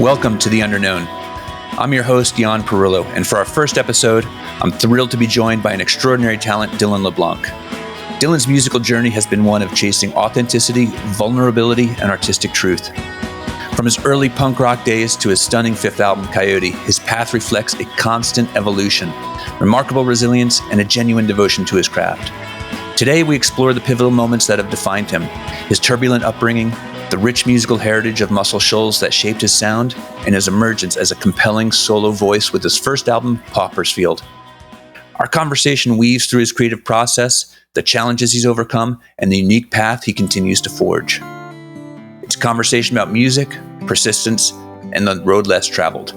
Welcome to The Underknown. I'm your host, Jan Perillo, and for our first episode, I'm thrilled to be joined by an extraordinary talent, Dylan LeBlanc. Dylan's musical journey has been one of chasing authenticity, vulnerability, and artistic truth. From his early punk rock days to his stunning fifth album, Coyote, his path reflects a constant evolution, remarkable resilience, and a genuine devotion to his craft. Today, we explore the pivotal moments that have defined him, his turbulent upbringing, the rich musical heritage of Muscle Shoals that shaped his sound, and his emergence as a compelling solo voice with his first album, Paupers Field. Our conversation weaves through his creative process, the challenges he's overcome, and the unique path he continues to forge. It's a conversation about music, persistence, and the road less traveled.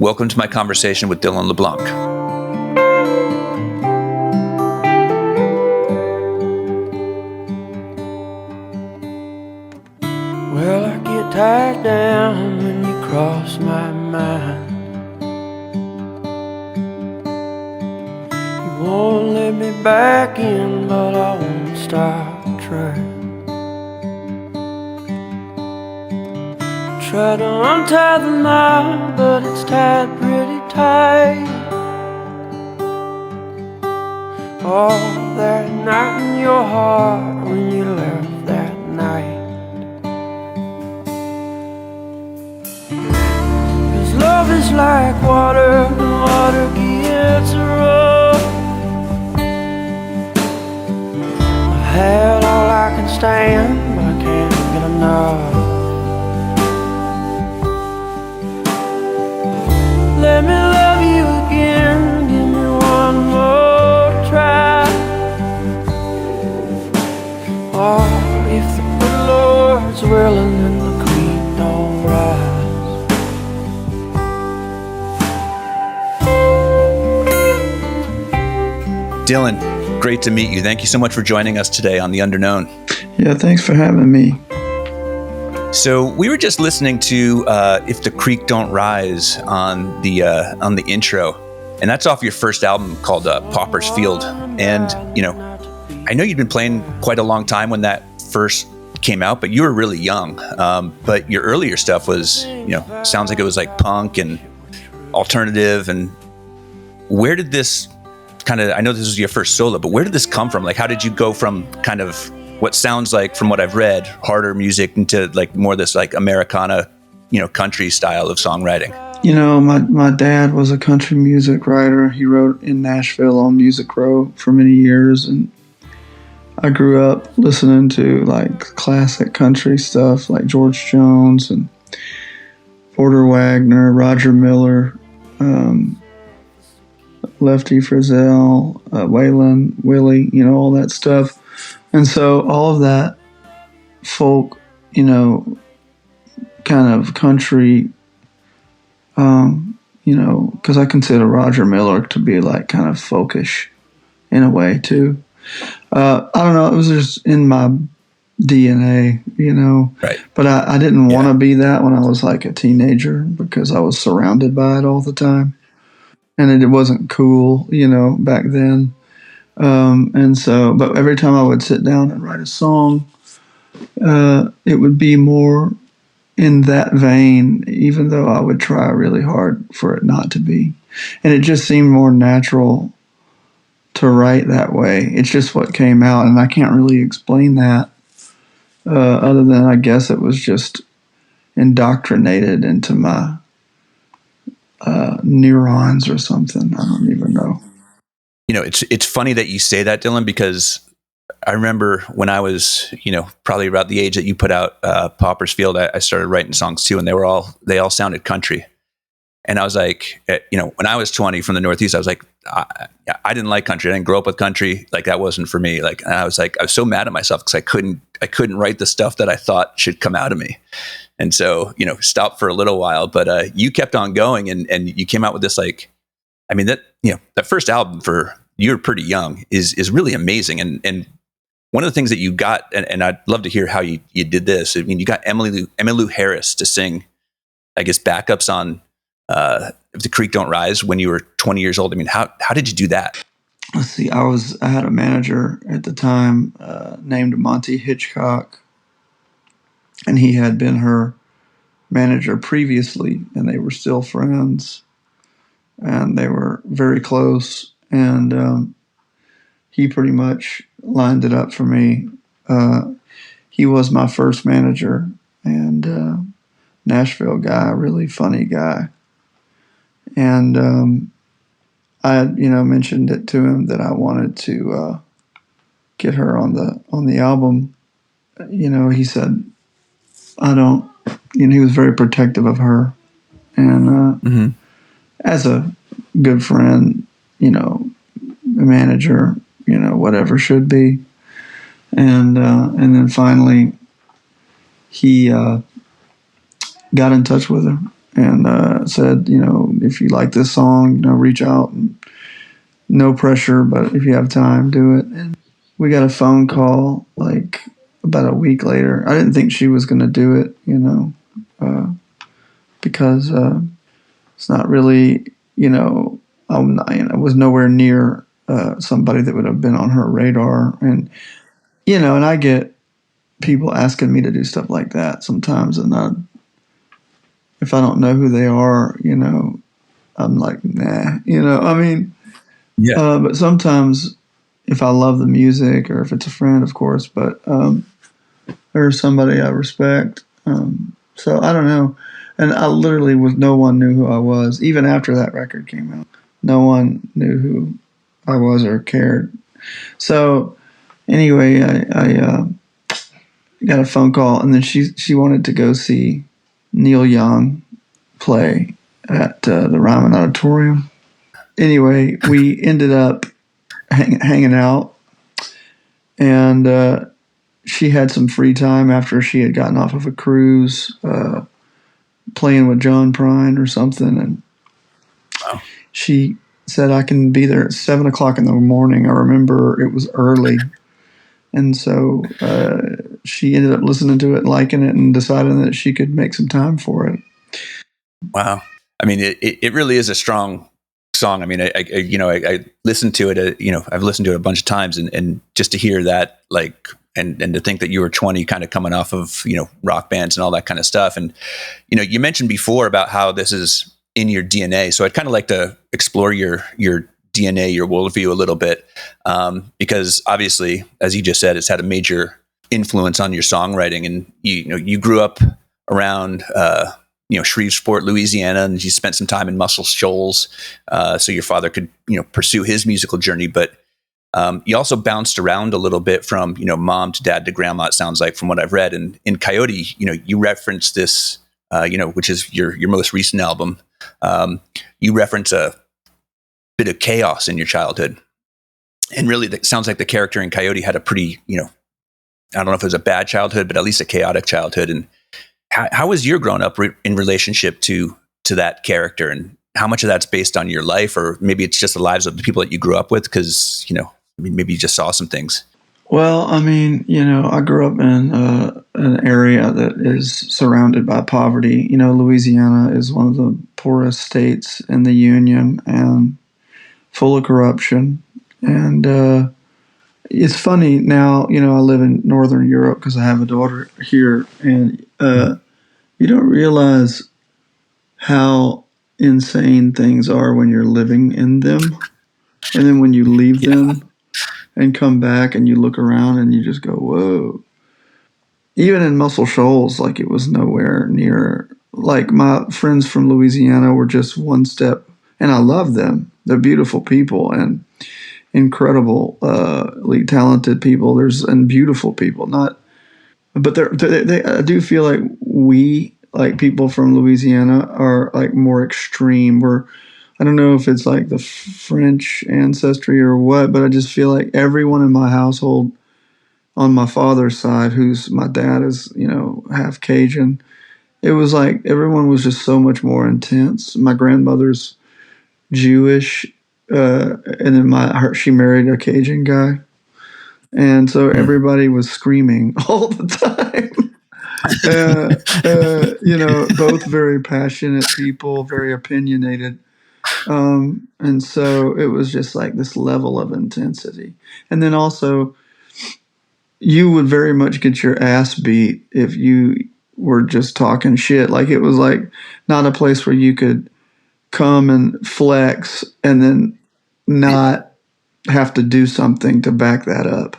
Welcome to my conversation with Dylan LeBlanc. Well, I get tied down when you cross my mind. You won't let me back in, but I won't stop trying. Try to untie the knot, but it's tied pretty tight. Oh, that night in your heart when you left that night. Love is like water, and water gets rough. I've had all I can stand, but I can't get enough. Let me love you again, give me one more try. Oh, if the good Lord's willing, then the creek don't rise. Dylan, great to meet you. Thank you so much for joining us today on The Underknown. Yeah, thanks for having me. So we were just listening to "If the Creek Don't Rise" on the intro, and that's off your first album called Paupers Field. And I know you'd been playing quite a long time when that first came out, but you were really young. But your earlier stuff was, sounds like it was like punk and alternative. And where did this I know this was your first solo, but where did this come from? Like, how did you go from kind of what sounds like, from what I've read, harder music into like more this like Americana, country style of songwriting? My dad was a country music writer. He wrote in Nashville on Music Row for many years, and I grew up listening to like classic country stuff like George Jones and Porter Wagner, Roger Miller, Lefty Frizzell, Waylon, Willie, all that stuff. And so all of that folk, kind of country, because I consider Roger Miller to be like kind of folkish in a way too. I don't know, it was just in my DNA, Right. But I didn't want to be that when I was like a teenager because I was surrounded by it all the time. And it wasn't cool, back then. And so, but every time I would sit down and write a song, it would be more in that vein, even though I would try really hard for it not to be. And it just seemed more natural to write that way. It's just what came out, and I can't really explain that other than I guess it was just indoctrinated into my neurons or something. I don't even know. It's funny that you say that, Dylan, because I remember when I was, probably about the age that you put out Paupers Field, I started writing songs too, and they all sounded country. And I was like, when I was 20 from the Northeast, I was like, I didn't like country. I didn't grow up with country. Like that wasn't for me. Like, and I was so mad at myself because I couldn't write the stuff that I thought should come out of me. And so, stopped for a little while, but you kept on going, and you came out with this that first album for you're pretty young is really amazing. And one of the things that you got, and I'd love to hear how you did this. I mean, you got Emmylou Harris to sing, I guess, backups on If the Creek Don't Rise when you were 20 years old. I mean, how did you do that? Let's see. I had a manager at the time named Monty Hitchcock, and he had been her manager previously, and they were still friends, and they were very close. And he pretty much lined it up for me. He was my first manager, and Nashville guy, really funny guy. And I had, mentioned it to him that I wanted to get her on the album. He said, I don't. He was very protective of her, and as a good friend, a manager, whatever should be. And then finally, he got in touch with her and said, if you like this song, reach out. And no pressure, but if you have time, do it. And we got a phone call like about a week later. I didn't think she was going to do it, because it's not really, I was nowhere near somebody that would have been on her radar. And and I get people asking me to do stuff like that sometimes, and if I don't know who they are, I'm like, nah, I mean, Yeah. but sometimes if I love the music or if it's a friend, of course, but or somebody I respect, so I don't know. And I literally no one knew who I was, even after that record came out. No one knew who I was or cared. So anyway, I got a phone call, and then she wanted to go see Neil Young play at the Ryman Auditorium. Anyway, we ended up hanging out, and she had some free time after she had gotten off of a cruise, playing with John Prine or something, and Wow. she said, I can be there at 7 o'clock in the morning. I remember it was early. And so she ended up listening to it, liking it, and deciding that she could make some time for it. Wow. I mean, it really is a strong song. I mean, I listened to it, I've listened to it a bunch of times, and just to hear that, like, and to think that you were 20 kind of coming off of, rock bands and all that kind of stuff. And, you mentioned before about how this is in your DNA. So I'd kind of like to explore your DNA, your worldview a little bit, because obviously, as you just said, it's had a major influence on your songwriting. And you grew up around Shreveport, Louisiana, and you spent some time in Muscle Shoals, so your father could pursue his musical journey. But you also bounced around a little bit from mom to dad to grandma. It sounds like, from what I've read. And in Coyote, you referenced this, which is your most recent album. You reference a bit of chaos in your childhood, and really, it sounds like the character in Coyote had a pretty, I don't know if it was a bad childhood, but at least a chaotic childhood. And how was your growing up in relationship to that character, and how much of that's based on your life, or maybe it's just the lives of the people that you grew up with? Because maybe you just saw some things. Well, I mean, I grew up in an area that is surrounded by poverty. Louisiana is one of the poorest states in the Union, and full of corruption. And it's funny now, I live in Northern Europe because I have a daughter here, and you don't realize how insane things are when you're living in them. And then when you leave them and come back and you look around and you just go, whoa. Even in Muscle Shoals, like, it was nowhere near. Like, my friends from Louisiana were just one step, and I love them. They're beautiful people and incredibly talented people. And beautiful people. But I do feel like we, like, people from Louisiana, are like more extreme. I don't know if it's like the French ancestry or what, but I just feel like everyone in my household on my father's side, my dad is, half Cajun, it was like everyone was just so much more intense. My grandmother's Jewish, and then she married a Cajun guy. And so everybody was screaming all the time. Both very passionate people, very opinionated. And so it was just like this level of intensity. And then also, you would very much get your ass beat if you were just talking shit. Like, it was like not a place where you could come and flex and then not have to do something to back that up,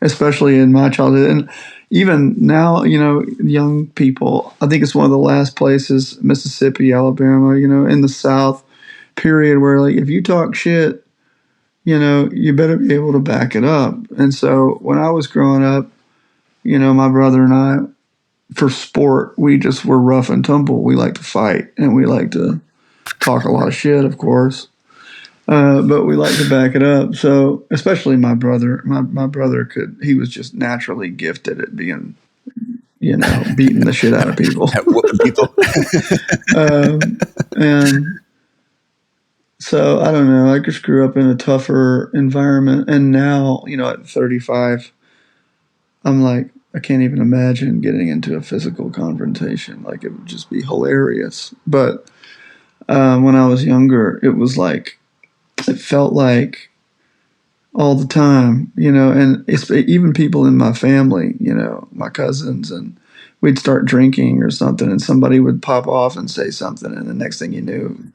especially in my childhood. And even now, young people, I think it's one of the last places, Mississippi, Alabama, in the South, period, where like if you talk shit, you better be able to back it up. And so when I was growing up, my brother and I, for sport, we just were rough and tumble. We like to fight and we like to talk a lot of shit, of course. But we like to back it up. So especially my brother, my brother he was just naturally gifted at being, beating the shit out of people. Whooping people. And so I don't know. I just grew up in a tougher environment. And now, at 35, I'm like, I can't even imagine getting into a physical confrontation. Like, it would just be hilarious. But when I was younger, it was like, it felt like all the time, and it's even people in my family, my cousins, and we'd start drinking or something, and somebody would pop off and say something, and the next thing you knew,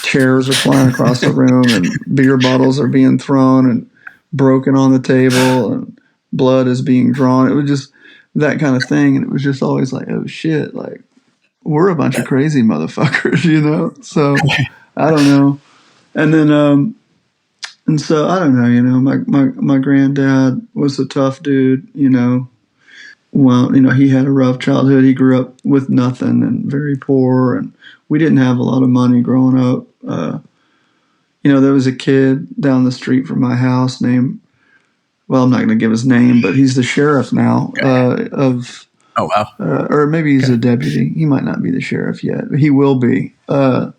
chairs are flying across the room, and beer bottles are being thrown and broken on the table, and blood is being drawn. It was just that kind of thing, and it was just always like, oh shit, like, we're a bunch of crazy motherfuckers, So I don't know. And then, and so I don't know, my granddad was a tough dude, Well, he had a rough childhood. He grew up with nothing and very poor, and we didn't have a lot of money growing up. There was a kid down the street from my house named, well, I'm not going to give his name, but he's the sheriff now of. Oh, wow. Or maybe he's a deputy. He might not be the sheriff yet, but he will be. But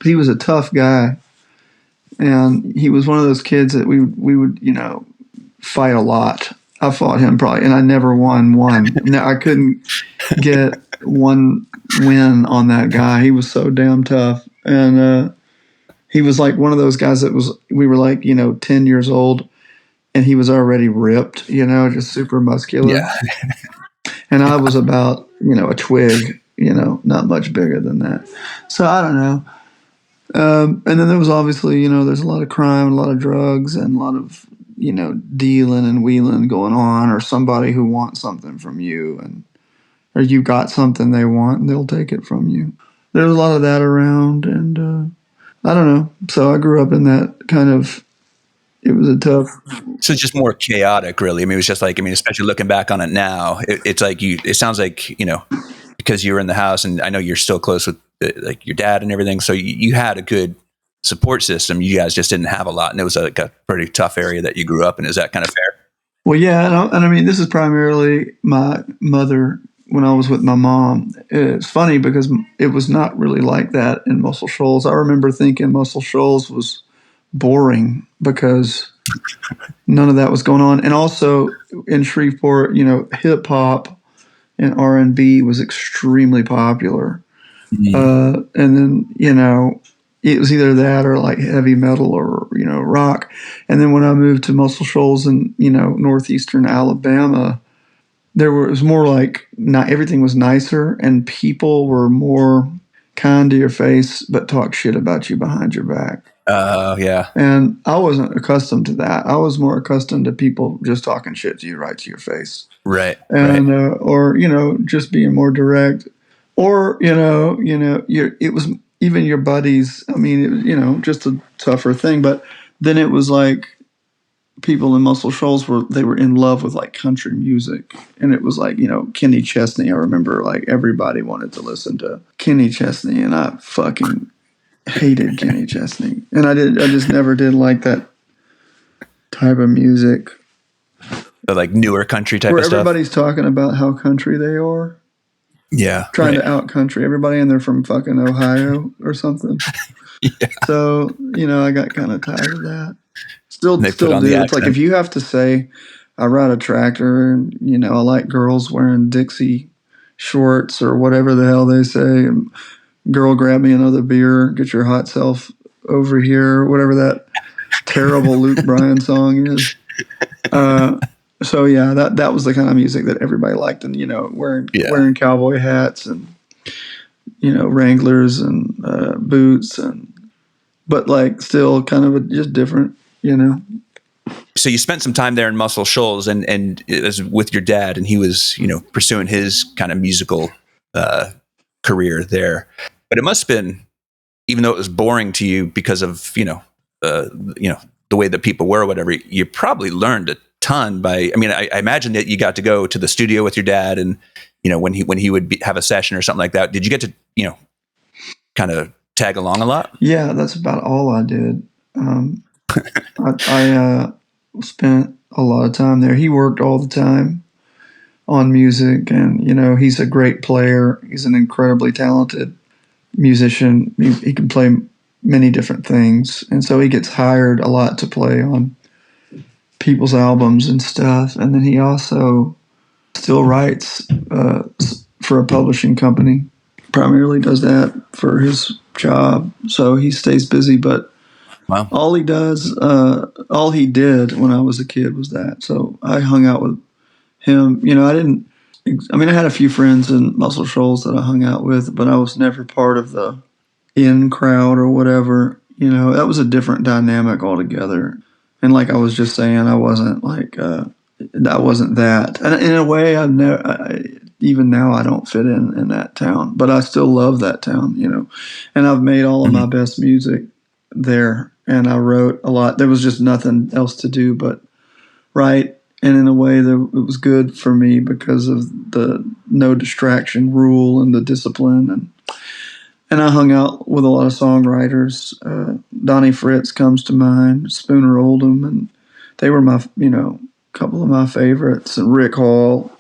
he was a tough guy. And he was one of those kids that we would, fight a lot. I fought him probably, and I never won one. Now, I couldn't get one win on that guy. He was so damn tough. And he was like one of those guys we were like, 10 years old, and he was already ripped, just super muscular. Yeah. And I was about, a twig, not much bigger than that. So I don't know. And then there was obviously, there's a lot of crime, a lot of drugs, and a lot of, dealing and wheeling going on, or somebody who wants something from you, or you got something they want and they'll take it from you. There's a lot of that around, and I don't know. So I grew up in that kind of, it was a tough. So it's just more chaotic, really. I mean, it was just like, especially looking back on it now, it's like it sounds like, because you were in the house, and I know you're still close with like your dad and everything. So you had a good support system. You guys just didn't have a lot, and it was like a pretty tough area that you grew up in. Is that kind of fair? Well, yeah. And I mean, this is primarily my mother when I was with my mom. It's funny because it was not really like that in Muscle Shoals. I remember thinking Muscle Shoals was boring because none of that was going on. And also in Shreveport, hip hop and R&B was extremely popular. Mm-hmm. And then, it was either that or like heavy metal or, rock. And then when I moved to Muscle Shoals in, northeastern Alabama, it was more like not everything was nicer, and people were more kind to your face, but talk shit about you behind your back. Yeah. And I wasn't accustomed to that. I was more accustomed to people just talking shit to you right to your face. Right. And, or, just being more direct, or, it was even your buddies. I mean, it was, just a tougher thing. But then it was like people in Muscle Shoals they were in love with like country music. And it was like, Kenny Chesney. I remember like everybody wanted to listen to Kenny Chesney, and I fucking hated Kenny Chesney. And I just never did like that type of music. The like newer country type of stuff. Everybody's talking about how country they are. Yeah. Trying to out country everybody, and they're from fucking Ohio or something. Yeah. So, I got kind of tired of that. Still do. It's like if you have to say, I ride a tractor and, I like girls wearing Dixie shorts or whatever the hell they say, and girl, grab me another beer, get your hot self over here, whatever that terrible Luke Bryan song is. So yeah, that was the kind of music that everybody liked, and wearing cowboy hats and Wranglers and boots, and but like still kind of just different, So you spent some time there in Muscle Shoals, and it was with your dad, and he was pursuing his kind of musical career there. But it must have been, even though it was boring to you because of the way that people were or whatever, you probably learned a ton by. I mean, I imagine that you got to go to the studio with your dad, and when he would have a session or something like that. Did you get to kind of tag along a lot? Yeah, that's about all I did. I spent a lot of time there. He worked all the time on music, and he's a great player. He's an incredibly talented musician. He can play many different things, and so he gets hired a lot to play on people's albums and stuff. And then he also still writes for a publishing company. Primarily does that for his job, so he stays busy. But wow. All he did when I was a kid was that. So I hung out with him. I had a few friends in Muscle Shoals that I hung out with, but I was never part of the in crowd or whatever. That was a different dynamic altogether. And like I was just saying, I wasn't like I wasn't that. And in a way, even now I don't fit in that town, but I still love that town. And I've made all of my best music there, and I wrote a lot. There was just nothing else to do but write. And in a way, it was good for me because of the no distraction rule and the discipline. And I hung out with a lot of songwriters. Donnie Fritz comes to mind, Spooner Oldham, and they were my, couple of my favorites. And Rick Hall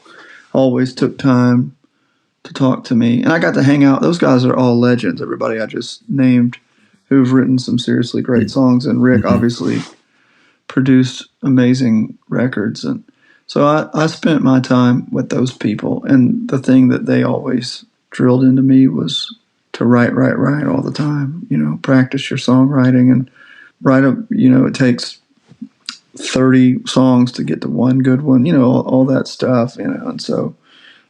always took time to talk to me. And I got to hang out. Those guys are all legends, everybody I just named, who've written some seriously great songs. And Rick obviously produced amazing records. And so I spent my time with those people. And the thing that they always drilled into me was to write all the time. Practice your songwriting and write up. It takes 30 songs to get to one good one. All that stuff. And so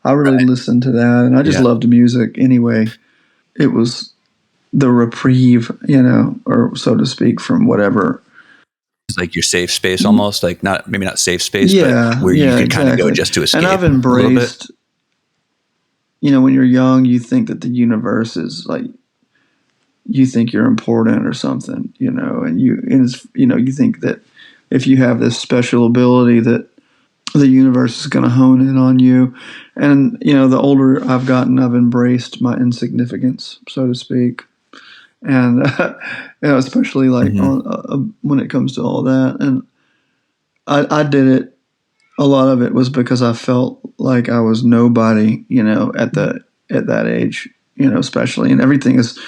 I really listened to that, and I just loved music anyway. It was the reprieve, or so to speak, from whatever. It's like your safe space, almost like maybe not safe space, but where you can kind of go just to escape. And I've embraced. When you're young, you think that the universe is like, you think you're important or something, and you think that if you have this special ability that the universe is going to hone in on you. And, the older I've gotten, I've embraced my insignificance, so to speak. And, especially like when it comes to all that. And I did it. A lot of it was because I felt like I was nobody, at that age, especially. And everything is,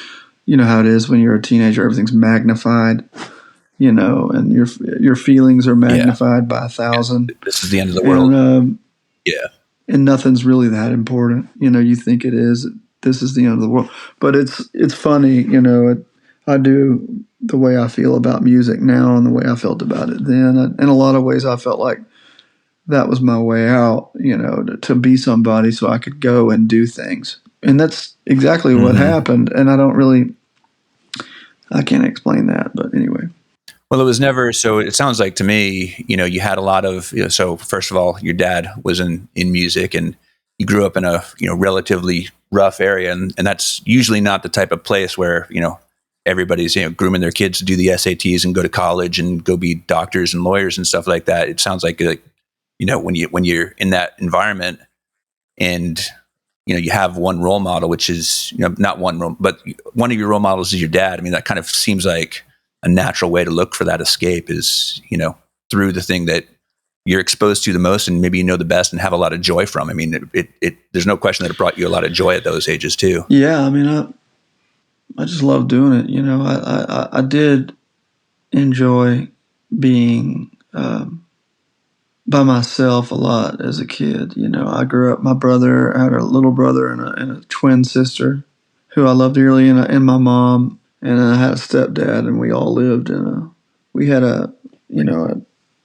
how it is when you're a teenager, everything's magnified, and your feelings are magnified by 1,000. This is the end of the world. And, and nothing's really that important. You think it is. This is the end of the world. But it's funny, I do the way I feel about music now and the way I felt about it then. In a lot of ways, I felt like that was my way out, to be somebody so I could go and do things. And that's exactly what happened. And I can't explain that, but anyway. Well, it was never, so it sounds like to me, you had a lot of, so first of all, your dad was in music, and you grew up in a, relatively rough area. And that's usually not the type of place where, everybody's, grooming their kids to do the SATs and go to college and go be doctors and lawyers and stuff like that. It sounds like when you're in that environment and, you have one role model, which is, not one role, but one of your role models is your dad. I mean, that kind of seems like a natural way to look for that escape is, through the thing that you're exposed to the most and maybe the best and have a lot of joy from. I mean, it there's no question that it brought you a lot of joy at those ages too. Yeah. I mean, I just love doing it. I did enjoy being, by myself a lot as a kid. I grew up, I had a little brother and a twin sister who I loved dearly, and my mom, and I had a stepdad, and we all lived we had a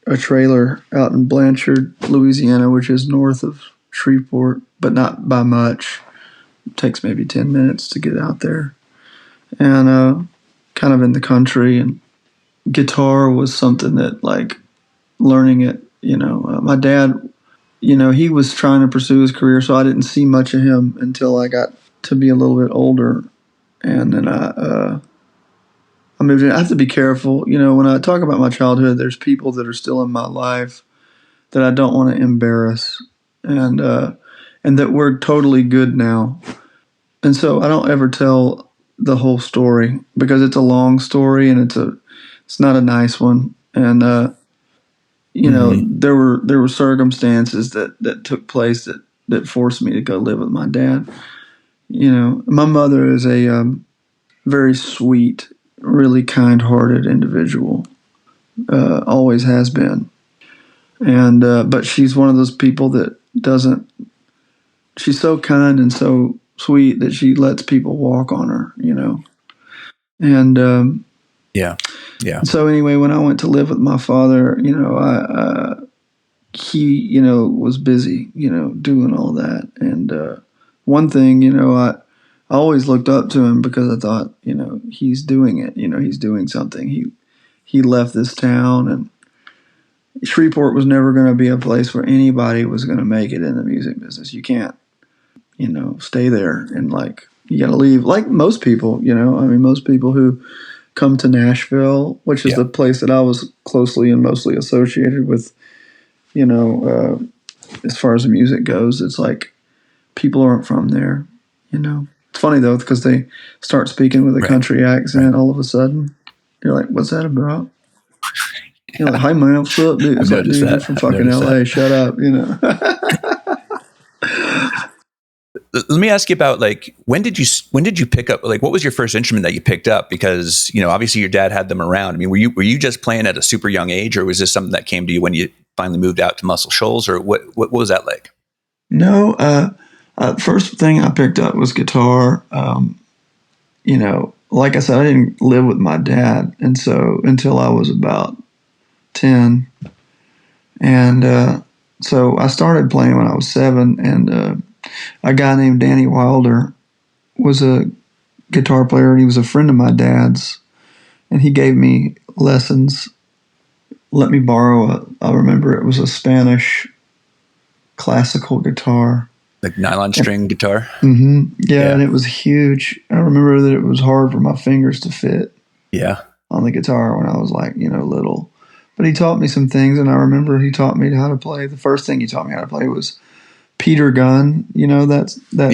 a trailer out in Blanchard, Louisiana, which is north of Shreveport, but not by much. It takes maybe 10 minutes to get out there. And kind of in the country. And guitar was something that, like, learning it, my dad, he was trying to pursue his career, so I didn't see much of him until I got to be a little bit older. And then I moved in. I have to be careful. When I talk about my childhood, there's people that are still in my life that I don't want to embarrass, and that we're totally good now. And so I don't ever tell the whole story because it's a long story and it's not a nice one. And there were circumstances that took place that forced me to go live with my dad. My mother is a very sweet, really kind-hearted individual. Always has been. And but she's one of those people that doesn't. She's so kind and so sweet that she lets people walk on her. And yeah. So anyway, when I went to live with my father, he was busy, doing all that. And one thing, I always looked up to him because I thought, he's doing it. He's doing something. He left this town, and Shreveport was never going to be a place where anybody was going to make it in the music business. You can't, stay there, and like you got to leave. Like most people, most people who come to Nashville, which is the place that I was closely and mostly associated with, as far as the music goes, it's like people aren't from there, It's funny though, because they start speaking with a country accent all of a sudden. You're like, what's that about? You're like, hi man, what's up, dude? It's like, dude, you're from fucking LA, shut up, Let me ask you about, like, when did you pick up, like, what was your first instrument that you picked up? Because, obviously your dad had them around. I mean, were you just playing at a super young age, or was this something that came to you when you finally moved out to Muscle Shoals, or what was that like? No, first thing I picked up was guitar. Like I said, I didn't live with my dad, and so until I was about 10, and so I started playing when I was 7, and a guy named Danny Wilder was a guitar player, and he was a friend of my dad's, and he gave me lessons, let me borrow I remember it was a Spanish classical guitar. Like nylon string guitar? Mm-hmm. Yeah, and it was huge. I remember that it was hard for my fingers to fit on the guitar when I was like, little. But he taught me some things, and I remember he taught me how to play. The first thing he taught me how to play was Peter Gunn, that that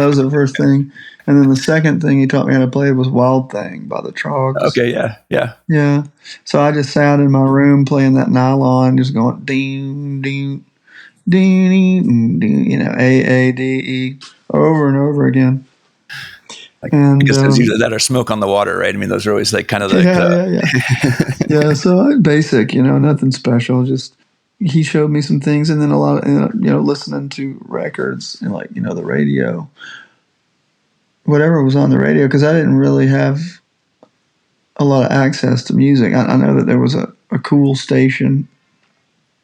was the first thing. And then the second thing he taught me how to play was Wild Thing by the Trogs. Okay, yeah. So I just sat in my room playing that nylon, just going ding, ding, ding, ding, A, D, E, over and over again. Because there's usually that or Smoke on the Water, right? I mean, those are always like kind of like... Yeah, so basic, nothing special, just... He showed me some things, and then a lot of, listening to records and like, the radio, whatever was on the radio, because I didn't really have a lot of access to music. I know that there was a cool station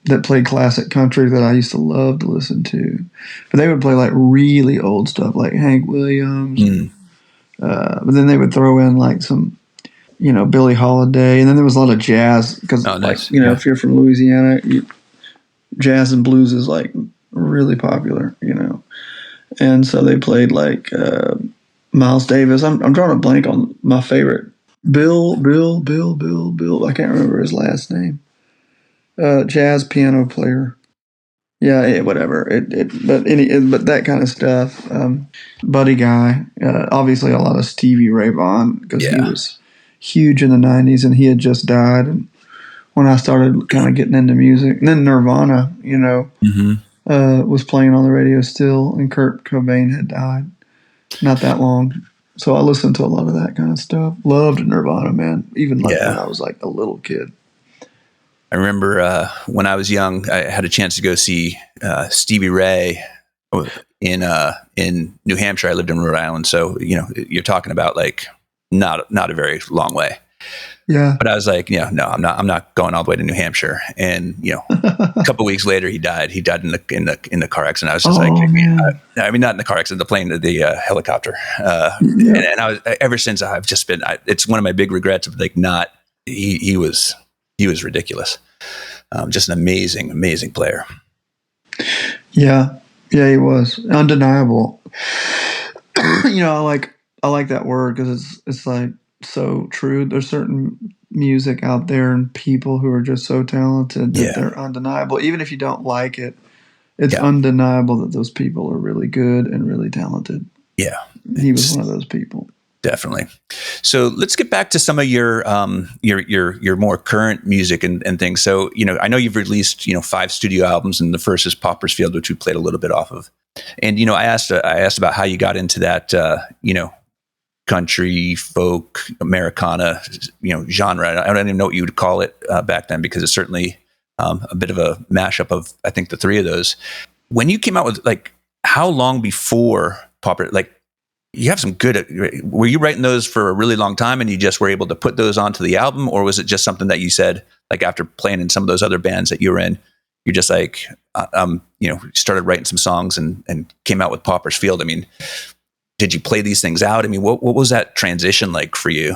that played classic country that I used to love to listen to, but they would play like really old stuff like Hank Williams, but then they would throw in like some, Billie Holiday, and then there was a lot of jazz because, if you're from Louisiana, jazz and blues is like really popular, and so they played like Miles Davis. I'm drawing a blank on my favorite Bill. I can't remember his last name. Jazz piano player. Yeah, whatever. But that kind of stuff. Buddy Guy. Obviously, a lot of Stevie Ray Vaughan because he was huge in the 90s, and he had just died. And when I started kind of getting into music, and then Nirvana, was playing on the radio still, and Kurt Cobain had died not that long. So I listened to a lot of that kind of stuff. Loved Nirvana, man. Even when I was like a little kid. I remember when I was young, I had a chance to go see Stevie Ray in New Hampshire. I lived in Rhode Island, so you're talking about like not a very long way. Yeah. But I was like, no, I'm not going all the way to New Hampshire. And, a couple of weeks later, he died. He died in the car accident. I was just man. I mean, not in the car accident, the plane, the helicopter. Yeah. And I was, ever since I've just been, it's one of my big regrets of like he was ridiculous. Just an amazing player. Yeah. Yeah, he was undeniable. I like that word because it's like so true. There's certain music out there and people who are just so talented that they're undeniable. Even if you don't like it, it's undeniable that those people are really good and really talented. Yeah. He was one of those people. Definitely. So let's get back to some of your more current music and things. So, I know you've released, 5 studio albums, and the first is Paupers Field, which we played a little bit off of. And, I asked about how you got into that, country, folk, Americana, genre. I don't even know what you would call it back then, because it's certainly a bit of a mashup of, I think, the 3 of those. When you came out with, like, how long before Pauper, like, you have some good, were you writing those for a really long time and you just were able to put those onto the album? Or was it just something that you said, like, after playing in some of those other bands that you were in, you're just like, started writing some songs and came out with Paupers Field? I mean, did you play these things out? I mean, what was that transition like for you?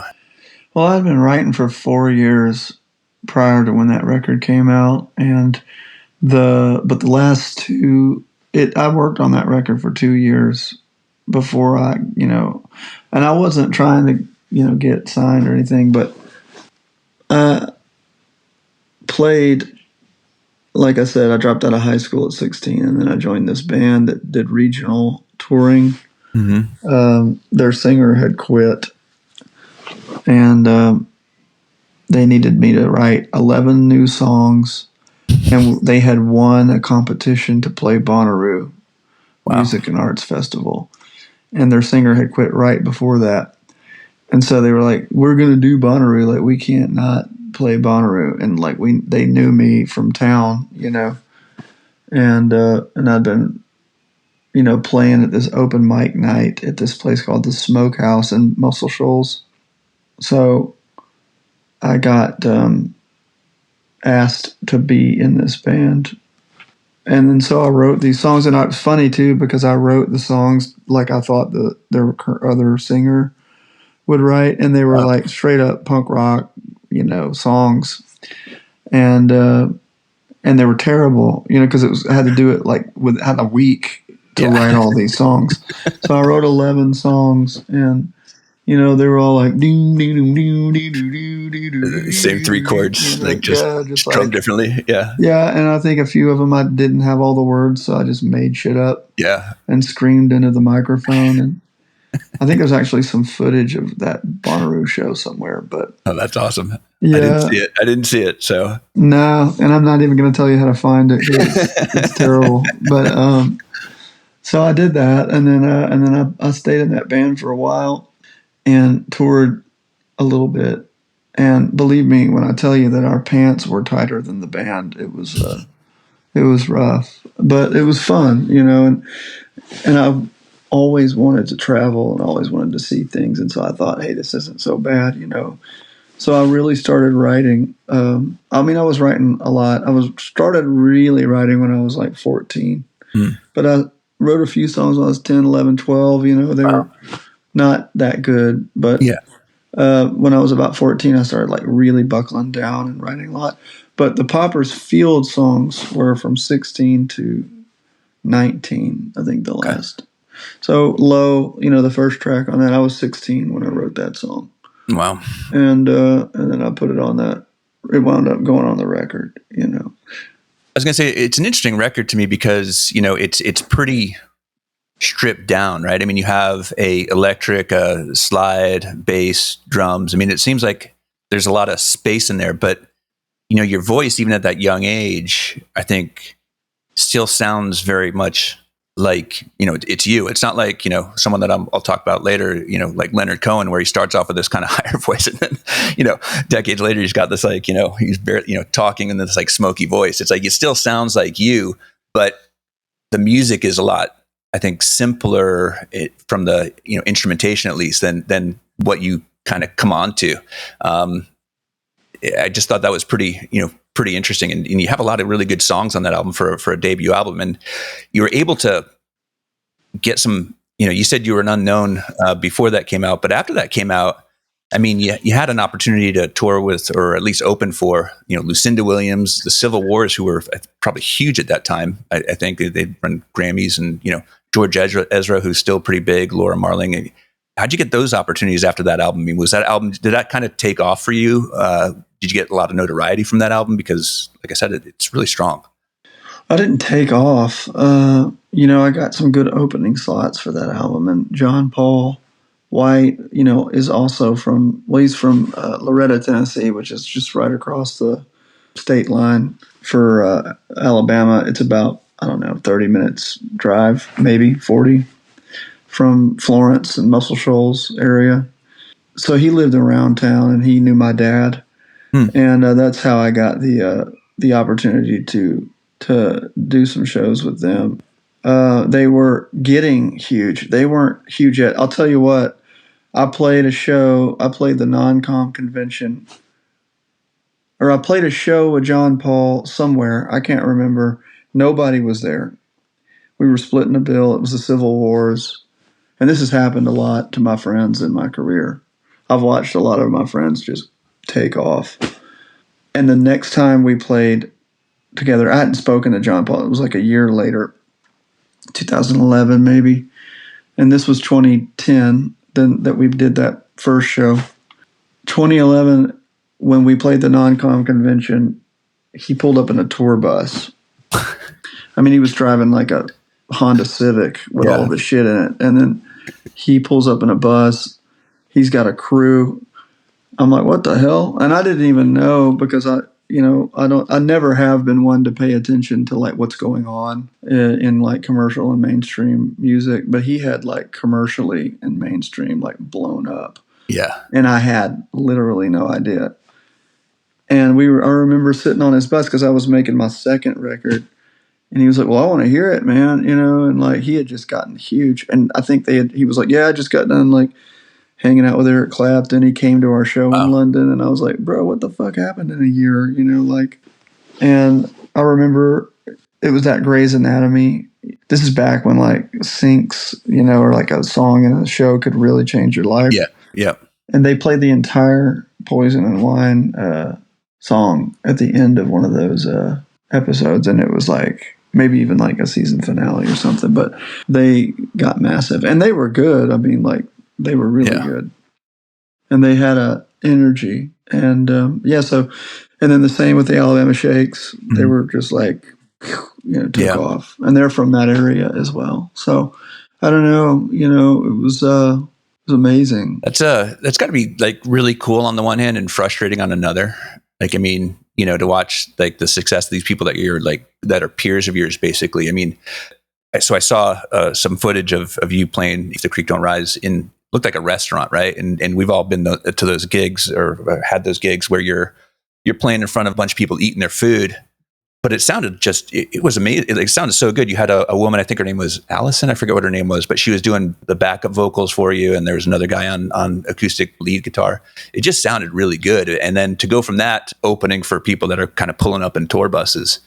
Well, I'd been writing for 4 years prior to when that record came out. And the last 2, I worked on that record for 2 years before I, and I wasn't trying to, get signed or anything, but I played, like I said, I dropped out of high school at 16, and then I joined this band that did regional touring. Mm-hmm. Their singer had quit, and they needed me to write 11 new songs, and they had won a competition to play Bonnaroo Music and Arts Festival. And their singer had quit right before that. And so they were like, we're going to do Bonnaroo. Like, we can't not play Bonnaroo. And like, they knew me from town, and I'd been, playing at this open mic night at this place called the Smokehouse in Muscle Shoals. So I got asked to be in this band. And then so I wrote these songs, and it's funny too, because I wrote the songs like I thought their other singer would write, and they were like straight up punk rock, songs, and they were terrible, because I had to do it like had a week to write all these songs. So I wrote 11 songs, and they were all like same 3 chords, like just strummed differently. Yeah, and I think a few of them I didn't have all the words, so I just made shit up. Yeah, and screamed into the microphone. And I think there's actually some footage of that Bonnaroo show somewhere. But that's awesome. Yeah, I didn't see it. So no, and I'm not even going to tell you how to find it. It's terrible. But so I did that, and then I stayed in that band for a while and toured a little bit. And believe me when I tell you that our pants were tighter than the band, it was rough, but it was fun, and I've always wanted to travel and always wanted to see things. And so I thought, hey, this isn't so bad, So I really started writing. I was writing a lot. Started really writing when I was like 14, but I wrote a few songs when I was 10, 11, 12, they were not that good, but when I was about 14, I started like really buckling down and writing a lot. But the Paupers Field songs were from 16 to 19, I think, the last. So Low, the first track on that, I was 16 when I wrote that song. Wow. And then I put it on that. It wound up going on the record, I was going to say, it's an interesting record to me because, it's pretty stripped down, right? I mean, you have a electric, slide, bass, drums. I mean, it seems like there's a lot of space in there, but your voice, even at that young age, I think still sounds very much like, it's you. It's not like, someone that I'll talk about later, like Leonard Cohen, where he starts off with this kind of higher voice. And then, decades later, he's got this like, he's barely, talking in this like smoky voice. It's like, it still sounds like you, but the music is a lot, I think, simpler from the, instrumentation, at least than what you kind of come on to. I just thought that was pretty interesting. And you have a lot of really good songs on that album for a debut album. And you were able to get some, you said you were an unknown before that came out, but after that came out, I mean, you had an opportunity to tour with, or at least open for, Lucinda Williams, the Civil Wars, who were probably huge at that time. I think they'd run Grammys, and, George Ezra, who's still pretty big, Laura Marling. How'd you get those opportunities after that album? I mean, did that kind of take off for you? Did you get a lot of notoriety from that album? Because, like I said, it's really strong. I didn't take off. I got some good opening slots for that album. And John Paul White, is also he's from Loretta, Tennessee, which is just right across the state line for Alabama. It's about, 30 minutes drive, maybe 40, from Florence and Muscle Shoals area. So he lived around town, and he knew my dad. And that's how I got the opportunity to do some shows with them. They were getting huge. They weren't huge yet. I'll tell you what, I played the non-com convention, or I played a show with John Paul somewhere. I can't remember. Nobody was there. We were splitting a bill. It was the Civil Wars. And this has happened a lot to my friends in my career. I've watched a lot of my friends just take off. And the next time we played together, I hadn't spoken to John Paul. It was like a year later, 2011 maybe. And this was 2010 then that we did that first show. 2011, when we played the non-com convention, he pulled up in a tour bus. I mean, he was driving like a Honda Civic with all of his shit in it. And then he pulls up in a bus. He's got a crew. I'm like, what the hell? And I didn't even know, because I never have been one to pay attention to like what's going on in like commercial and mainstream music, but he had like commercially and mainstream like blown up. Yeah. And I had literally no idea. And I remember sitting on his bus, because I was making my second record, and he was like, well, I want to hear it, man. And like, he had just gotten huge. And I think he was like, yeah, I just got done like hanging out with Eric Clapton. He came to our show in London, and I was like, bro, what the fuck happened in a year? And I remember it was that Grey's Anatomy. This is back when like syncs, or like a song in a show could really change your life. Yeah. Yeah. And they played the entire Poison and Wine song at the end of one of those episodes. And it was like maybe even like a season finale or something, but they got massive, and they were good. I mean, like, they were really good, and they had a energy, and so, and then the same with the Alabama Shakes. Mm-hmm. They were just like, took off, and they're from that area as well. So I don't know, it was amazing. That's got to be like really cool on the one hand and frustrating on another. Like, I mean, to watch like the success of these people that you're like, that are peers of yours, basically. I mean, so I saw some footage of you playing If the Creek Don't Rise looked like a restaurant, right? And we've all been to those gigs, or had those gigs where you're playing in front of a bunch of people eating their food. But it sounded it was amazing. It sounded so good. You had a woman, I think her name was Allison. I forget what her name was, but she was doing the backup vocals for you. And there was another guy on acoustic lead guitar. It just sounded really good. And then to go from that opening for people that are kind of pulling up in tour buses,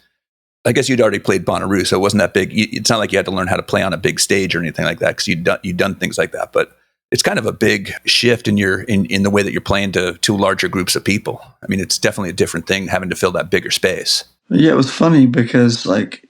I guess you'd already played Bonnaroo, so it wasn't that big. It's not like you had to learn how to play on a big stage or anything like that, because you'd done things like that. But it's kind of a big shift in the way that you're playing to larger groups of people. I mean, it's definitely a different thing having to fill that bigger space. Yeah, it was funny because, like,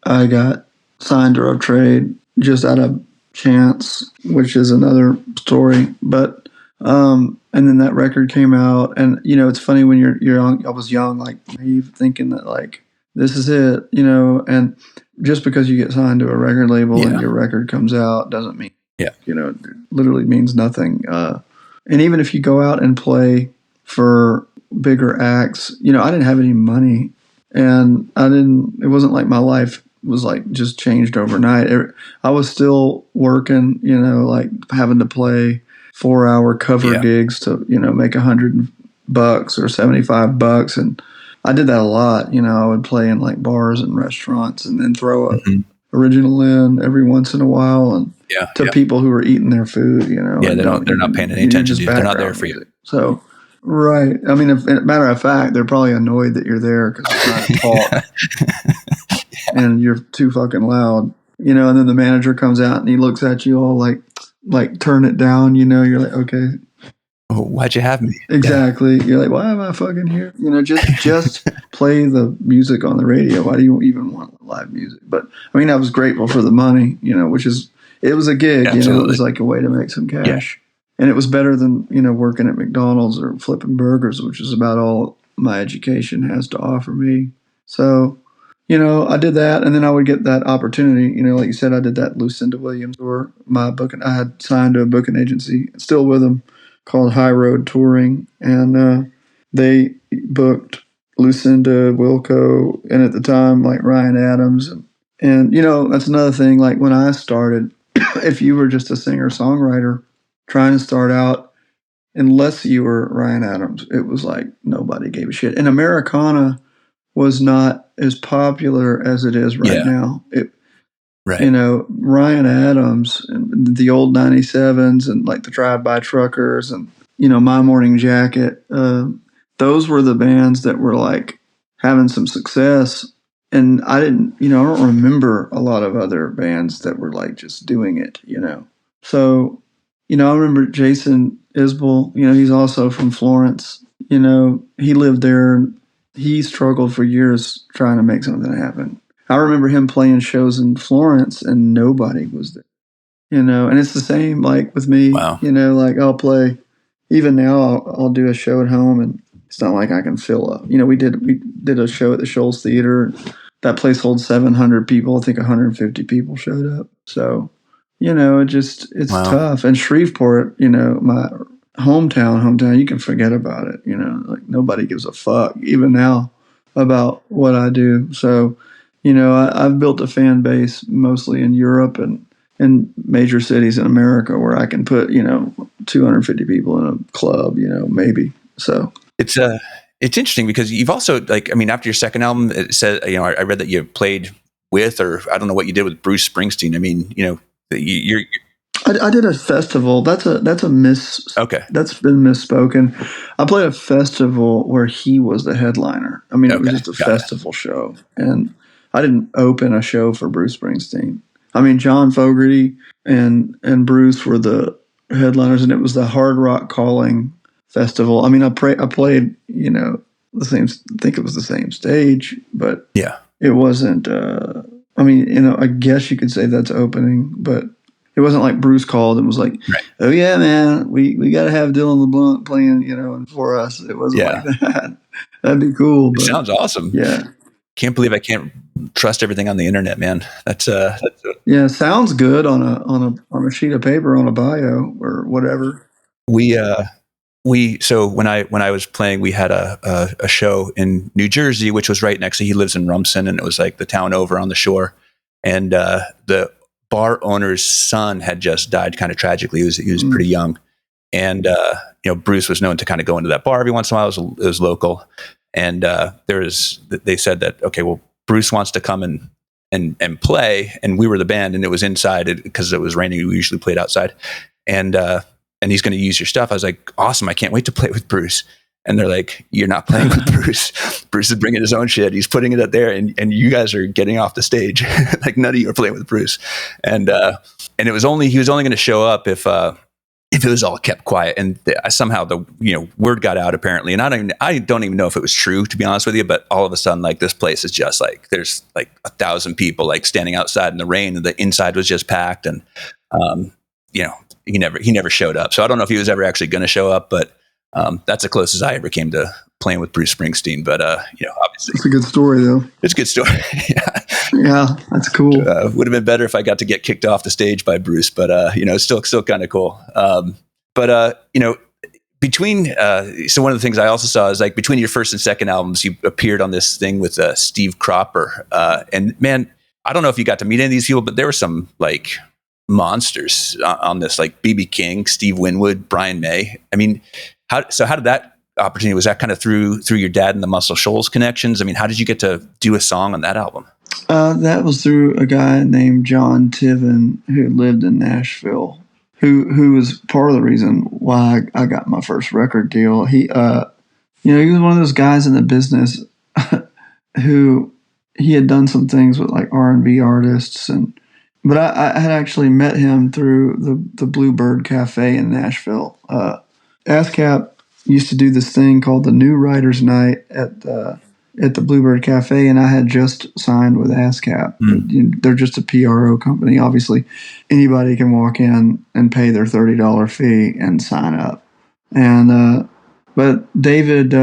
I got signed to Rough Trade just out of chance, which is another story. But and then that record came out, and it's funny when you're young. I was young, like naive, thinking that like this is it, And just because you get signed to a record label and your record comes out doesn't mean it literally means nothing. And even if you go out and play for bigger acts, I didn't have any money, and it wasn't like my life was like just changed overnight. I was still working, like having to play 4-hour cover gigs to, make $100 or $75. And I did that a lot. I would play in like bars and restaurants, and then throw a original in every once in a while, and to people who were eating their food, they're not paying any attention to you. They're not there for you. So Right. I mean, matter of fact, they're probably annoyed that you're there because you're trying to talk and you're too fucking loud, you know. And then the manager comes out and he looks at you all like turn it down, you know. You're like, okay, oh, why'd you have me? Exactly. Yeah. You're like, why am I fucking here? You know, just play the music on the radio. Why do you even want live music? But I mean, I was grateful for the money, you know, it was a gig. Absolutely. You know, it was like a way to make some cash. Yeah. And it was better than, you know, working at McDonald's or flipping burgers, which is about all my education has to offer me. So, you know, I did that, and then I would get that opportunity. You know, like you said, I did that Lucinda Williams tour. I had signed to a booking agency, still with them, called High Road Touring, and they booked Lucinda, Wilco, and at the time, like Ryan Adams. And you know, that's another thing. Like when I started, if you were just a singer-songwriter trying to start out, unless you were Ryan Adams, it was like nobody gave a shit. And Americana was not as popular as it is right now. Right. You know, Ryan Adams and the old 97s and like the Drive-By Truckers and, you know, My Morning Jacket, those were the bands that were like having some success. And I don't remember a lot of other bands that were like just doing it, you know. So, you know, I remember Jason Isbell, you know, he's also from Florence. You know, he lived there and he struggled for years trying to make something happen. I remember him playing shows in Florence and nobody was there, you know, and it's the same like with me, you know, like I'll play, even now I'll do a show at home and it's not like I can fill up. You know, we did a show at the Shoals Theater. That place holds 700 people. I think 150 people showed up. So, you know, it's tough. And Shreveport, you know, my hometown, you can forget about it. You know, like nobody gives a fuck even now about what I do. So, you know, I've built a fan base mostly in Europe and in major cities in America where I can put, you know, 250 people in a club, you know, maybe. So it's interesting because you've also, like, I mean, after your second album, it said, you know, I read that you played with, or I don't know what you did with Bruce Springsteen. I mean, you know, I did a festival. That's okay. That's been misspoken. I played a festival where he was the headliner. I mean, it was just a festival show, and I didn't open a show for Bruce Springsteen. I mean, John Fogerty and Bruce were the headliners, and it was the Hard Rock Calling Festival. I mean, I played, you know, the same. I think it was the same stage, but it wasn't. I mean, you know, I guess you could say that's opening, but it wasn't like Bruce called and was like, "Oh yeah, man, we got to have Dylan LeBlanc playing," you know, for us. It wasn't like that. That'd be cool. But, it sounds awesome. Yeah. Can't believe I can't trust everything on the internet, man. That's sounds good on a sheet of paper on a bio or whatever. So when I was playing, we had a show in New Jersey, which was right next to, he lives in Rumson, and it was like the town over on the shore. And the bar owner's son had just died kind of tragically. He was pretty young. And you know, Bruce was known to kind of go into that bar every once in a while. It was local. And they said that, okay, well, Bruce wants to come and play, and we were the band, and it was inside because it was raining. We usually played outside, and he's going to use your stuff. I was like, awesome! I can't wait to play with Bruce. And they're like, you're not playing with Bruce. Bruce is bringing his own shit. He's putting it up there, and you guys are getting off the stage. Like none of you are playing with Bruce. And he was only going to show up if it was all kept quiet. And somehow the word got out apparently. And I don't even know if it was true, to be honest with you. But all of a sudden, like this place is just like there's like 1,000 people like standing outside in the rain, and the inside was just packed. And you know, he never showed up. So I don't know if he was ever actually going to show up, but. That's the closest I ever came to playing with Bruce Springsteen, but you know, obviously it's a good story though. It's a good story. Yeah, that's cool. Would have been better if I got to get kicked off the stage by Bruce, but you know, it's still kind of cool. But you know, between so one of the things I also saw is like between your first and second albums, you appeared on this thing with Steve Cropper, and man, I don't know if you got to meet any of these people, but there were some like monsters on this, like B.B. King, Steve Winwood, Brian May. I mean. How did that opportunity, was that kind of through your dad and the Muscle Shoals connections? I mean, how did you get to do a song on that album? That was through a guy named John Tiven who lived in Nashville, who was part of the reason why I got my first record deal. He he was one of those guys in the business who he had done some things with like R&B artists, but I had actually met him through the Bluebird Cafe in Nashville. ASCAP used to do this thing called the New Writers Night at the Bluebird Cafe, and I had just signed with ASCAP. They're just a PRO company. Obviously, anybody can walk in and pay their $30 fee and sign up. And but David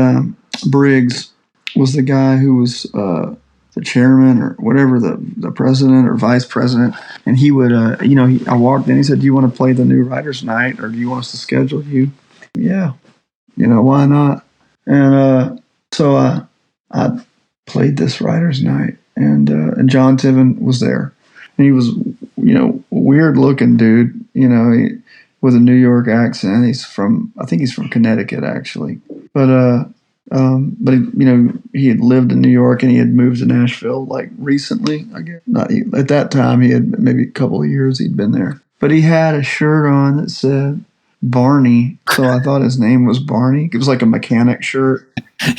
Briggs was the guy who was the chairman or whatever, the president or vice president, and he would, I walked in. He said, "Do you want to play the New Writers Night, or do you want us to schedule you?" Yeah, why not? And so I played this Writers Night, and John Tiven was there, and he was, weird looking dude, with a New York accent. I think he's from Connecticut actually, but he had lived in New York and he had moved to Nashville like recently. I guess not at that time. He had maybe a couple of years he'd been there, but he had a shirt on that said Barney, so I thought his name was Barney. It was like a mechanic shirt,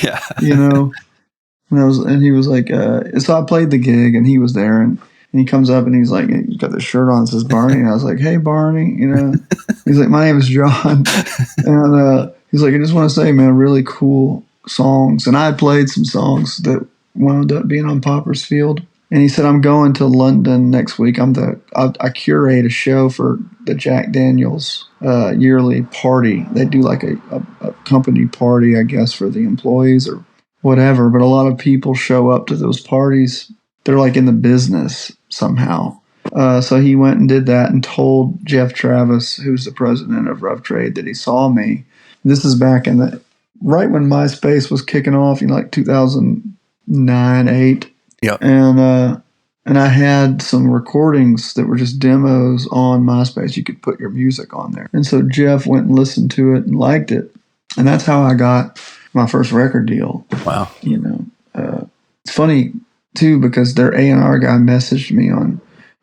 Yeah. And he was like, so I played the gig and he was there, and he comes up and he's like, he's got the shirt on that says Barney, and I was like, "Hey Barney," he's like, "My name is John," and he's like, "I just want to say, man, really cool songs." And I had played some songs that wound up being on Paupers Field. And he said, "I'm going to London next week. I curate a show for the Jack Daniels yearly party. They do like a company party, I guess, for the employees or whatever. But a lot of people show up to those parties. They're like in the business somehow." So he went and did that and told Jeff Travis, who's the president of Rough Trade, that he saw me. This is back in right when MySpace was kicking off, like 2009, 8. Yep. And I had some recordings that were just demos on MySpace. You could put your music on there. And so Jeff went and listened to it and liked it. And that's how I got my first record deal. Wow. It's funny too, because their A&R guy messaged me on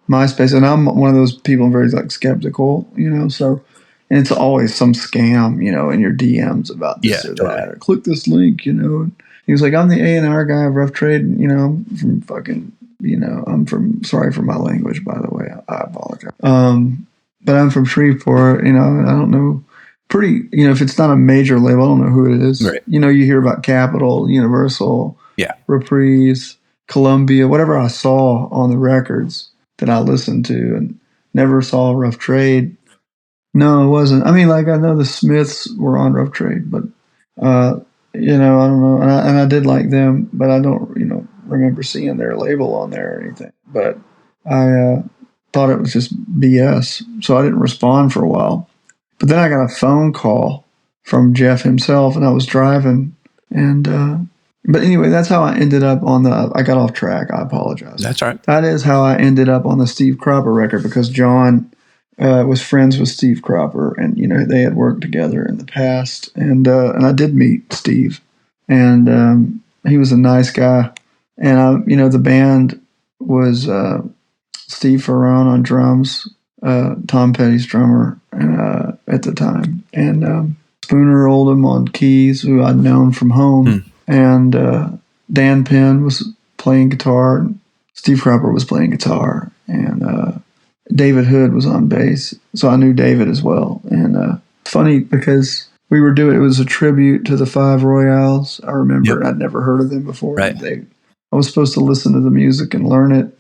MySpace, and I'm one of those people very like skeptical, so, and it's always some scam, in your DMs about this or that, or click this link, and he was like, "I'm the A&R guy of Rough Trade, and, I'm from fucking, sorry for my language, by the way, I apologize. But I'm from Shreveport, and I don't know, if it's not a major label, I don't know who it is. Right. You hear about Capitol, Universal, Reprise, Columbia, whatever I saw on the records that I listened to, and never saw Rough Trade. No, it wasn't. I mean, like, I know the Smiths were on Rough Trade, but, I don't know. And I did like them, but I don't, remember seeing their label on there or anything. But I thought it was just BS, so I didn't respond for a while. But then I got a phone call from Jeff himself, and I was driving, and but anyway, that's how I ended up on I got off track. I apologize. That's all right. That is how I ended up on the Steve Cropper record, because John was friends with Steve Cropper, and they had worked together in the past, and I did meet Steve, and he was a nice guy, and the band was Steve Ferrone on drums, Tom Petty's drummer at the time, and Spooner Oldham on keys, who I'd known from home. And Dan Penn was playing guitar, and Steve Cropper was playing guitar, and David Hood was on bass. So I knew David as well. And funny, because we were it was a tribute to the Five Royales. I remember I'd never heard of them before. Right. I was supposed to listen to the music and learn it,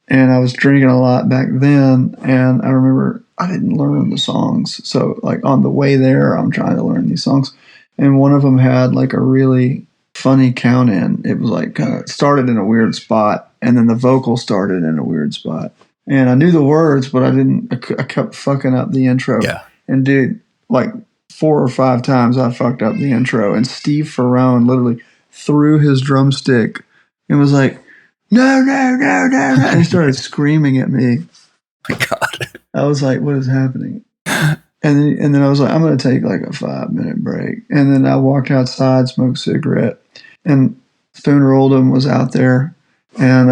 and I was drinking a lot back then, and I remember I didn't learn the songs. So like on the way there, I'm trying to learn these songs, and one of them had like a really funny count in. It was like kind of started in a weird spot, and then the vocal started in a weird spot. And I knew the words, but I kept fucking up the intro. Yeah. And dude, like 4 or 5 times I fucked up the intro, and Steve Ferrone literally threw his drumstick and was like, "No, no, no, no, no." And he started screaming at me. My God. I was like, "What is happening?" And then I was like, "I'm going to take like a 5-minute break." And then I walked outside, smoked a cigarette, and Spooner Oldham was out there, and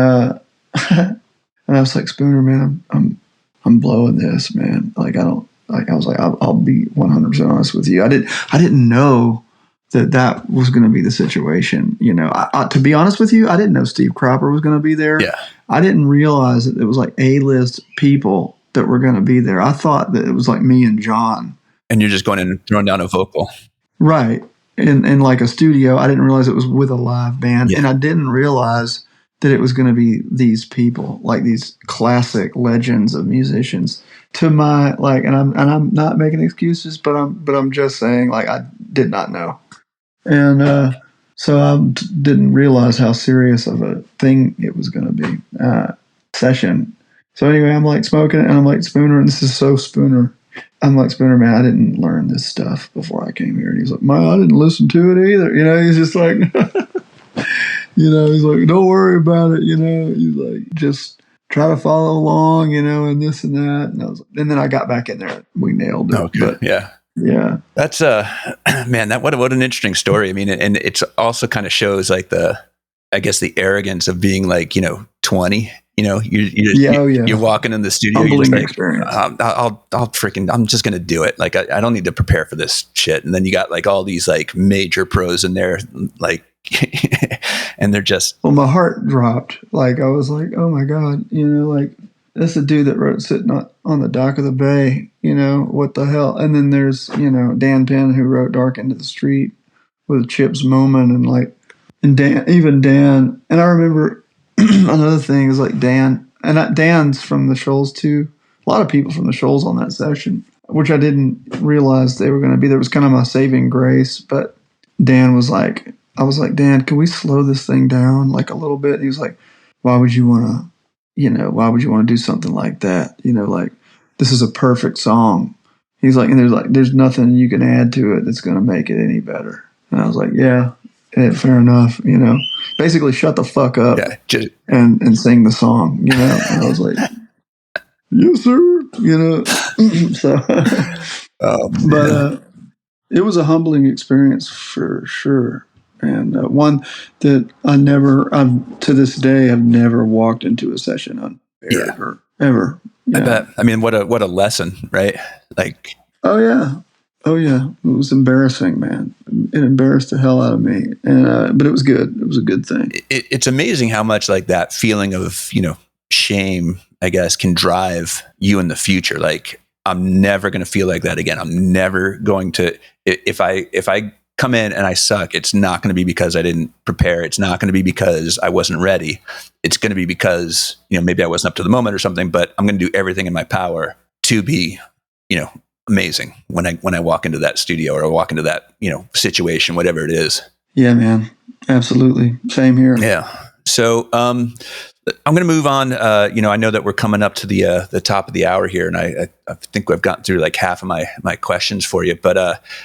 and I was like, "Spooner, man, I'm blowing this, man. Like, I don't like, I was like, I'll be 100% honest with you. I didn't know that was going to be the situation. You know, to be honest with you, I didn't know Steve Cropper was going to be there. Yeah. I didn't realize that it was like A-list people that were going to be there. I thought that it was like me and John. And you're just going in and throwing down a vocal. Right. In like a studio. I didn't realize it was with a live band. Yeah. And I didn't realize that it was going to be these people, like these classic legends of musicians. To my, like, and I'm not making excuses, but I'm just saying, like, I did not know. And so I didn't realize how serious of a thing it was going to be. Session. So anyway, I'm like smoking it, and I'm like, Spooner, and this is so Spooner. I'm like, Spooner, man, I didn't learn this stuff before I came here. And he's like, man, I didn't listen to it either. You know, he's just like, you know, he's like, don't worry about it. You know, he's like, just try to follow along, you know, and this and that. And then I got back in there. We nailed it. Okay. But, yeah. Yeah. That's man, what an interesting story. I mean, and it's also kind of shows like I guess the arrogance of being like, you know, 20. You know, you're walking in the studio. Humbling you're just like, experience. I'm just gonna do it. Like I don't need to prepare for this shit. And then you got like all these like major pros in there, like, and they're just. Well, my heart dropped. Like I was like, oh my god, you know, like that's a dude that wrote Sitting on the Dock of the Bay. You know, what the hell? And then there's, you know, Dan Penn, who wrote Dark Into the Street with Chip's Moment, and Dan. And I remember another thing is like Dan's from the Shoals too. A lot of people from the Shoals on that session, which I didn't realize they were going to be there. It was kind of my saving grace. But Dan was like, I was like, Dan, can we slow this thing down like a little bit? And he was like, why would you want to do something like that? You know, like, this is a perfect song. He's like, and there's nothing you can add to it that's going to make it any better. And I was like, yeah, fair enough. You know, basically shut the fuck up and sing the song, you know? And I was like, yes, sir. You know, so, but it was a humbling experience for sure. And one that to this day, I've never walked into a session unprepared ever. Yeah. I bet. I mean, what a lesson, right? Like, oh yeah. It was embarrassing, man. It embarrassed the hell out of me, and but it was good. It was a good thing. It's amazing how much like that feeling of, you know, shame, I guess, can drive you in the future. Like, I'm never going to feel like that again. I'm never going to. If I come in and I suck, it's not going to be because I didn't prepare. It's not going to be because I wasn't ready. It's going to be because, you know, maybe I wasn't up to the moment or something, but I'm going to do everything in my power to be, you know, amazing when I walk into that studio or I walk into that, you know, situation, whatever it is. Yeah, man. Absolutely. Same here. Yeah. So, I'm going to move on. You know, I know that we're coming up to the top of the hour here, and I think we've gotten through like half of my questions for you. But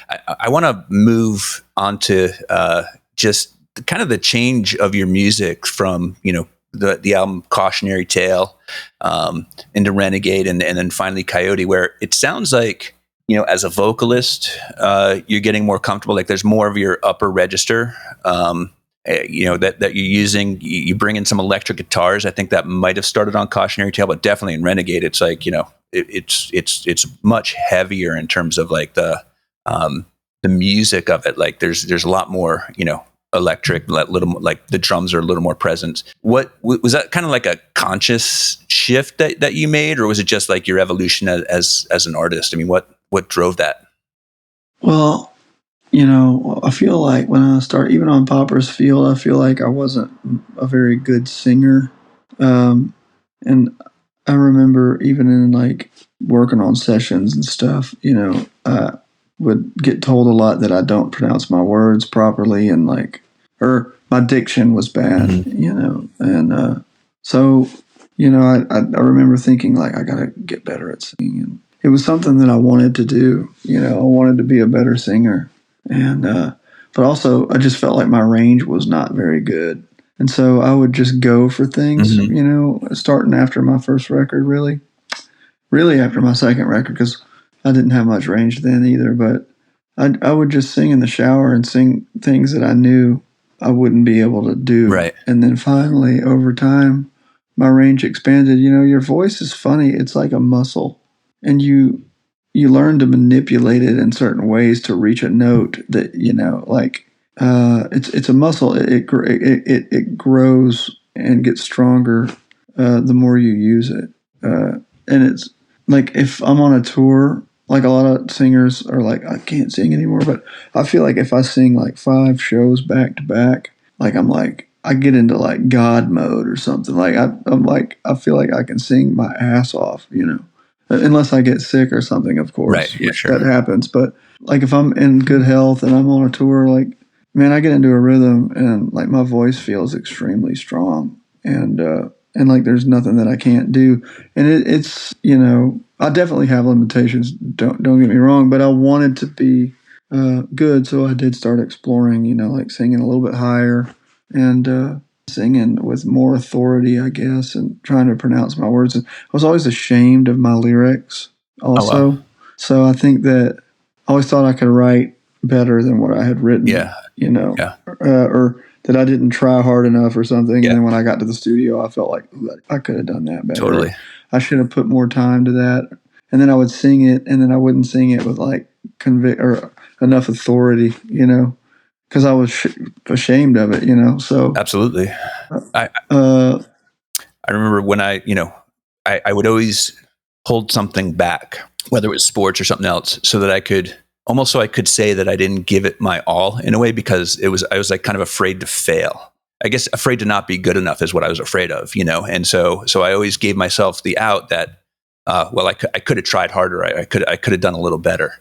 I want to move on to just kind of the change of your music from, you know, the album Cautionary Tale into Renegade, and then finally Coyote, where it sounds like, you know, as a vocalist, you're getting more comfortable. Like there's more of your upper register. You know, that you're using, you bring in some electric guitars. I think that might have started on Cautionary Tale, but definitely in Renegade, it's like, you know, it's much heavier in terms of like the music of it. Like there's a lot more, you know, electric, little, like the drums are a little more present. What was that kind of like a conscious shift that you made, or was it just like your evolution as an artist? I mean, what drove that? Well, you know, I feel like when I started, even on Paupers Field, I feel like I wasn't a very good singer. And I remember even in like working on sessions and stuff, you know, I would get told a lot that I don't pronounce my words properly, and or my diction was bad, you know. And so, you know, I remember thinking like, I got to get better at singing. And it was something that I wanted to do, you know, I wanted to be a better singer. And, but also I just felt like my range was not very good. And so I would just go for things, you know, starting after my first record, really after my second record, because I didn't have much range then either. But I would just sing in the shower and sing things that I knew I wouldn't be able to do. Right. And then finally, over time, my range expanded. You know, your voice is funny. It's like a muscle. And you you learn to manipulate it in certain ways to reach a note that, like, it's a muscle. It grows and gets stronger the more you use it. And it's like, if I'm on a tour, like a lot of singers are like, I can't sing anymore. But I feel like if I sing like 5 shows back to back, like I get into like God mode or something. Like I'm like, I feel like I can sing my ass off, unless I get sick or something, of course, Right. Yeah, which sure. that happens. But like if I'm in good health and I'm on a tour, like, man, I get into a rhythm and like my voice feels extremely strong, and like there's nothing that I can't do. And it's I definitely have limitations. Don't get me wrong, but I wanted to be good, so I did start exploring, like singing a little bit higher and singing with more authority, I guess, and trying to pronounce my words. And I was always ashamed of my lyrics, also. Oh, wow. So I think that I always thought I could write better than what I had written. Yeah. Yeah. Or that I didn't try hard enough or something. Yeah. And then when I got to the studio, I felt like, ooh, I could have done that better. Totally. I should have put more time to that. And then I would sing it, and then I wouldn't sing it with like or enough authority, because I was ashamed of it, So Absolutely. I remember when I would always hold something back, whether it was sports or something else, so that I could say that I didn't give it my all, in a way, because I was like kind of afraid to fail. I guess afraid to not be good enough is what I was afraid of, and so I always gave myself the out that, I could have tried harder. I could have done a little better.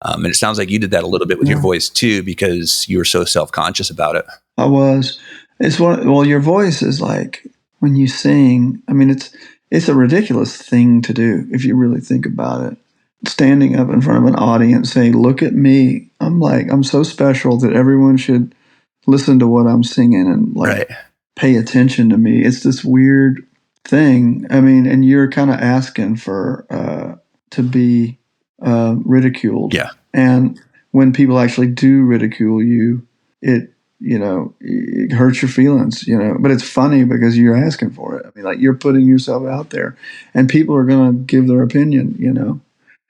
And it sounds like you did that a little bit with your voice too, because you were so self-conscious about it. I was. Your voice is like, when you sing, I mean, it's a ridiculous thing to do if you really think about it. Standing up in front of an audience saying, look at me. I'm so special that everyone should listen to what I'm singing and like pay attention to me. It's this weird thing. I mean, and you're kind of asking for to be ridiculed. Yeah. And when people actually do ridicule you, it hurts your feelings, but it's funny because you're asking for it. I mean, like, you're putting yourself out there and people are going to give their opinion,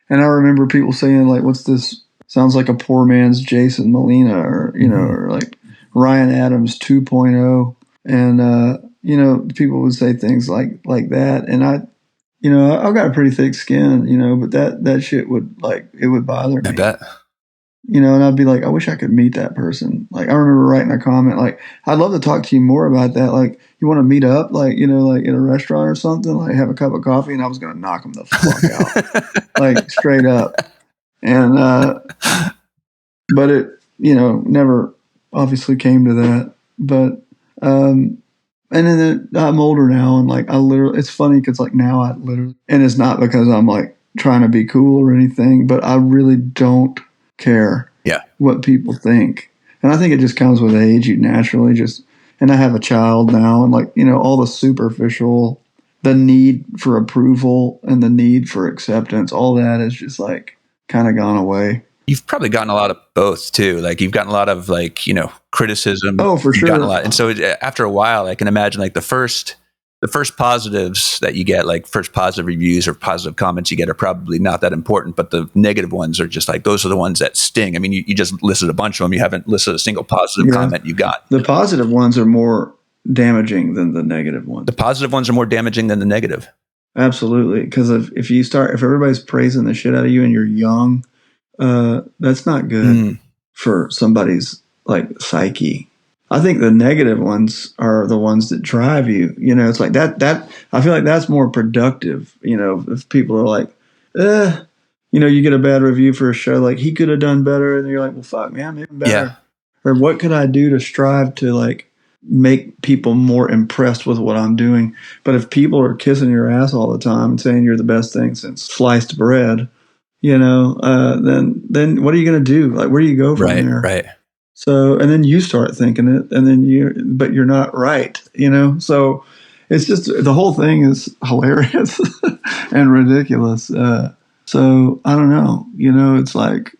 And I remember people saying, like, what's this? Sounds like a poor man's Jason Molina, or, or like Ryan Adams 2.0. And, people would say things like that. And I've got a pretty thick skin, but that shit would, like, it would bother me. I bet. And I'd be like, I wish I could meet that person. Like, I remember writing a comment, like, I'd love to talk to you more about that. Like, you want to meet up, like, like in a restaurant or something, like have a cup of coffee. And I was going to knock them the fuck out, like, straight up. And, but it, never obviously came to that. But, and then I'm older now, and like, it's funny because like now and it's not because I'm like trying to be cool or anything, but I really don't care what people think. And I think it just comes with age. You naturally and I have a child now, and like, all the superficial, the need for approval and the need for acceptance, all that is just like kind of gone away. You've probably gotten a lot of both too. Like, you've gotten a lot of like, criticism. Oh, for sure. Gotten a lot. And so after a while, I can imagine like the first positives that you get, like first positive reviews or positive comments you get, are probably not that important, but the negative ones are just like, those are the ones that sting. I mean, you just listed a bunch of them. You haven't listed a single positive comment you got. The positive ones are more damaging than the negative ones. The positive ones are more damaging than the negative. Absolutely. Because if everybody's praising the shit out of you and you're young, that's not good for somebody's like psyche. I think the negative ones are the ones that drive you. It's like that I feel like that's more productive. If people are like, you get a bad review for a show, like, he could have done better, and you're like, well, fuck, man, maybe better. Yeah. Or what could I do to strive to like make people more impressed with what I'm doing? But if people are kissing your ass all the time and saying you're the best thing since sliced bread, then what are you going to do? Like, where do you go from there? Right. So, and then you start thinking it, and then but you're not right, So it's just, the whole thing is hilarious and ridiculous. So I don't know, it's like,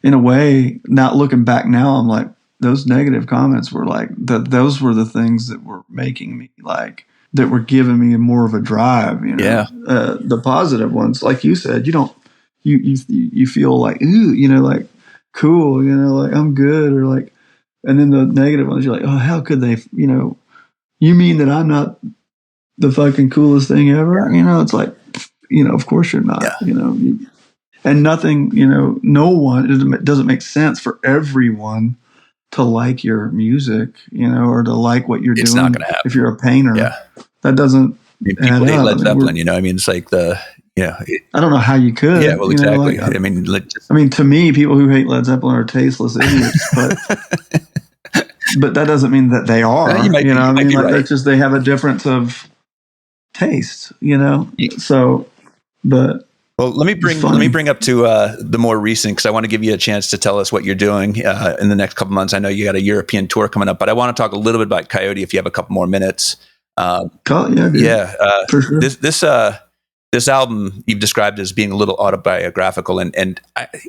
in a way, not looking back now, I'm like, those negative comments were like, those were the things that were making me like, that were giving me more of a drive, Yeah. The positive ones, like you said, you don't you feel like, ooh, like cool, like I'm good, or like, and then the negative ones, you're like, oh, how could they, you mean that I'm not the fucking coolest thing ever? It's like, of course you're not, and nothing, no one, it doesn't make sense for everyone to like your music, or to like what you're It's doing. not going to happen. If you're a painter, Yeah. that doesn't People hate Led Zeppelin, it's like I don't know how you could. Yeah, well, exactly. To me, people who hate Led Zeppelin are tasteless idiots, but that doesn't mean that they are. You might be right. That's just they have a difference of taste. So, but. Well, let me bring up to the more recent, because I want to give you a chance to tell us what you're doing in the next couple months. I know you got a European tour coming up, but I want to talk a little bit about Coyote if you have a couple more minutes. For sure. This album you've described as being a little autobiographical, and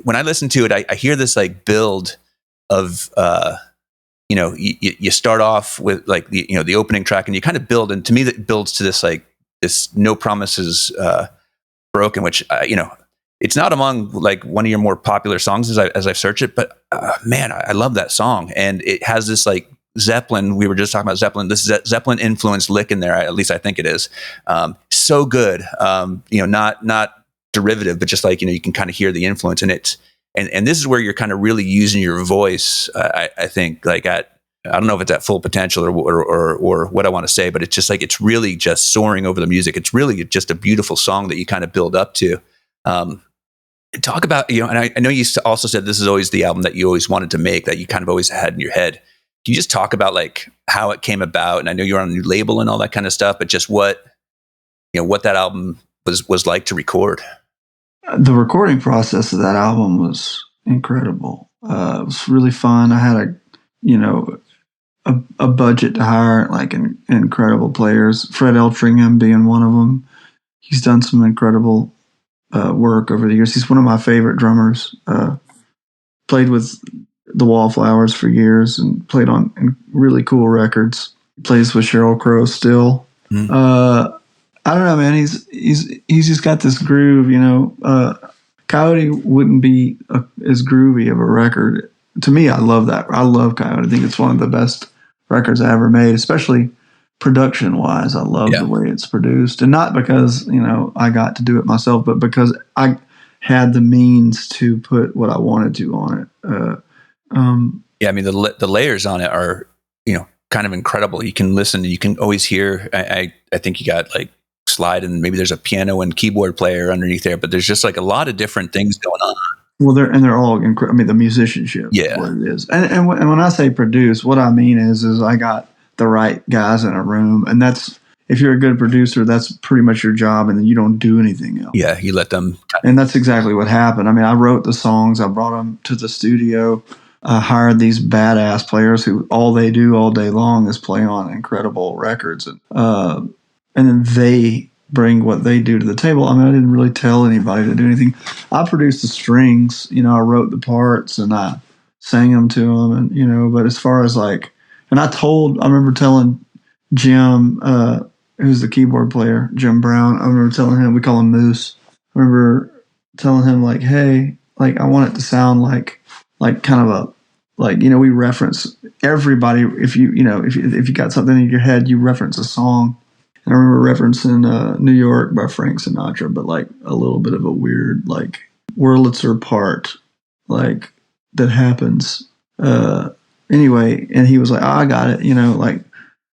when I listen to it, I hear this like build of you start off with like the opening track, and you kind of build, and to me that builds to this No Promises Broken, which it's not among like one of your more popular songs as I've searched it, but man, I love that song, and it has this like Zeppelin. We were just talking about Zeppelin. This is Zeppelin influenced lick in there. At least I think it is. So good. Not derivative, but just like you can kind of hear the influence in it. And this is where you're kind of really using your voice. I think like I don't know if it's at full potential or what I want to say, but it's just like it's really just soaring over the music. It's really just a beautiful song that you kind of build up to. Talk about and I know you also said this is always the album that you always wanted to make, that you kind of always had in your head. Can you just talk about like how it came about? And I know you're on a new label and all that kind of stuff, but just what that album was like to record. The recording process of that album was incredible. It was really fun. I had a budget to hire like incredible players. Fred Eltringham being one of them. He's done some incredible work over the years. He's one of my favorite drummers. Played with the Wallflowers for years and played on really cool records. Plays with Sheryl Crow still. I don't know, man. He's just got this groove, Coyote wouldn't be as groovy of a record. To me, I love that. I love Coyote. I think it's one of the best records I ever made, especially production wise. I love the way it's produced, and not because I got to do it myself, but because I had the means to put what I wanted to on it. I mean the layers on it are kind of incredible. You can listen, you can always hear. I think you got like slide, and maybe there's a piano and keyboard player underneath there, but there's just like a lot of different things going on. Well, they're all incredible. I mean, the musicianship is what it is. And when I say produce, what I mean is I got the right guys in a room, and that's, if you're a good producer, that's pretty much your job, and then you don't do anything else. Yeah, you let them. And that's exactly what happened. I mean, I wrote the songs, I brought them to the studio, I hired these badass players who all they do all day long is play on incredible records, and then they bring what they do to the table. I mean, I didn't really tell anybody to do anything. I produced the strings, I wrote the parts and I sang them to them, and but as far as like, and I remember telling Jim, who's the keyboard player, Jim Brown, I remember telling him, we call him Moose. I remember telling him like, hey, like I want it to sound like kind of a, like, we reference everybody. If if you got something in your head, you reference a song. And I remember referencing New York by Frank Sinatra, but like a little bit of a weird, like Wurlitzer part, like that happens. Anyway, and he was like, oh, I got it,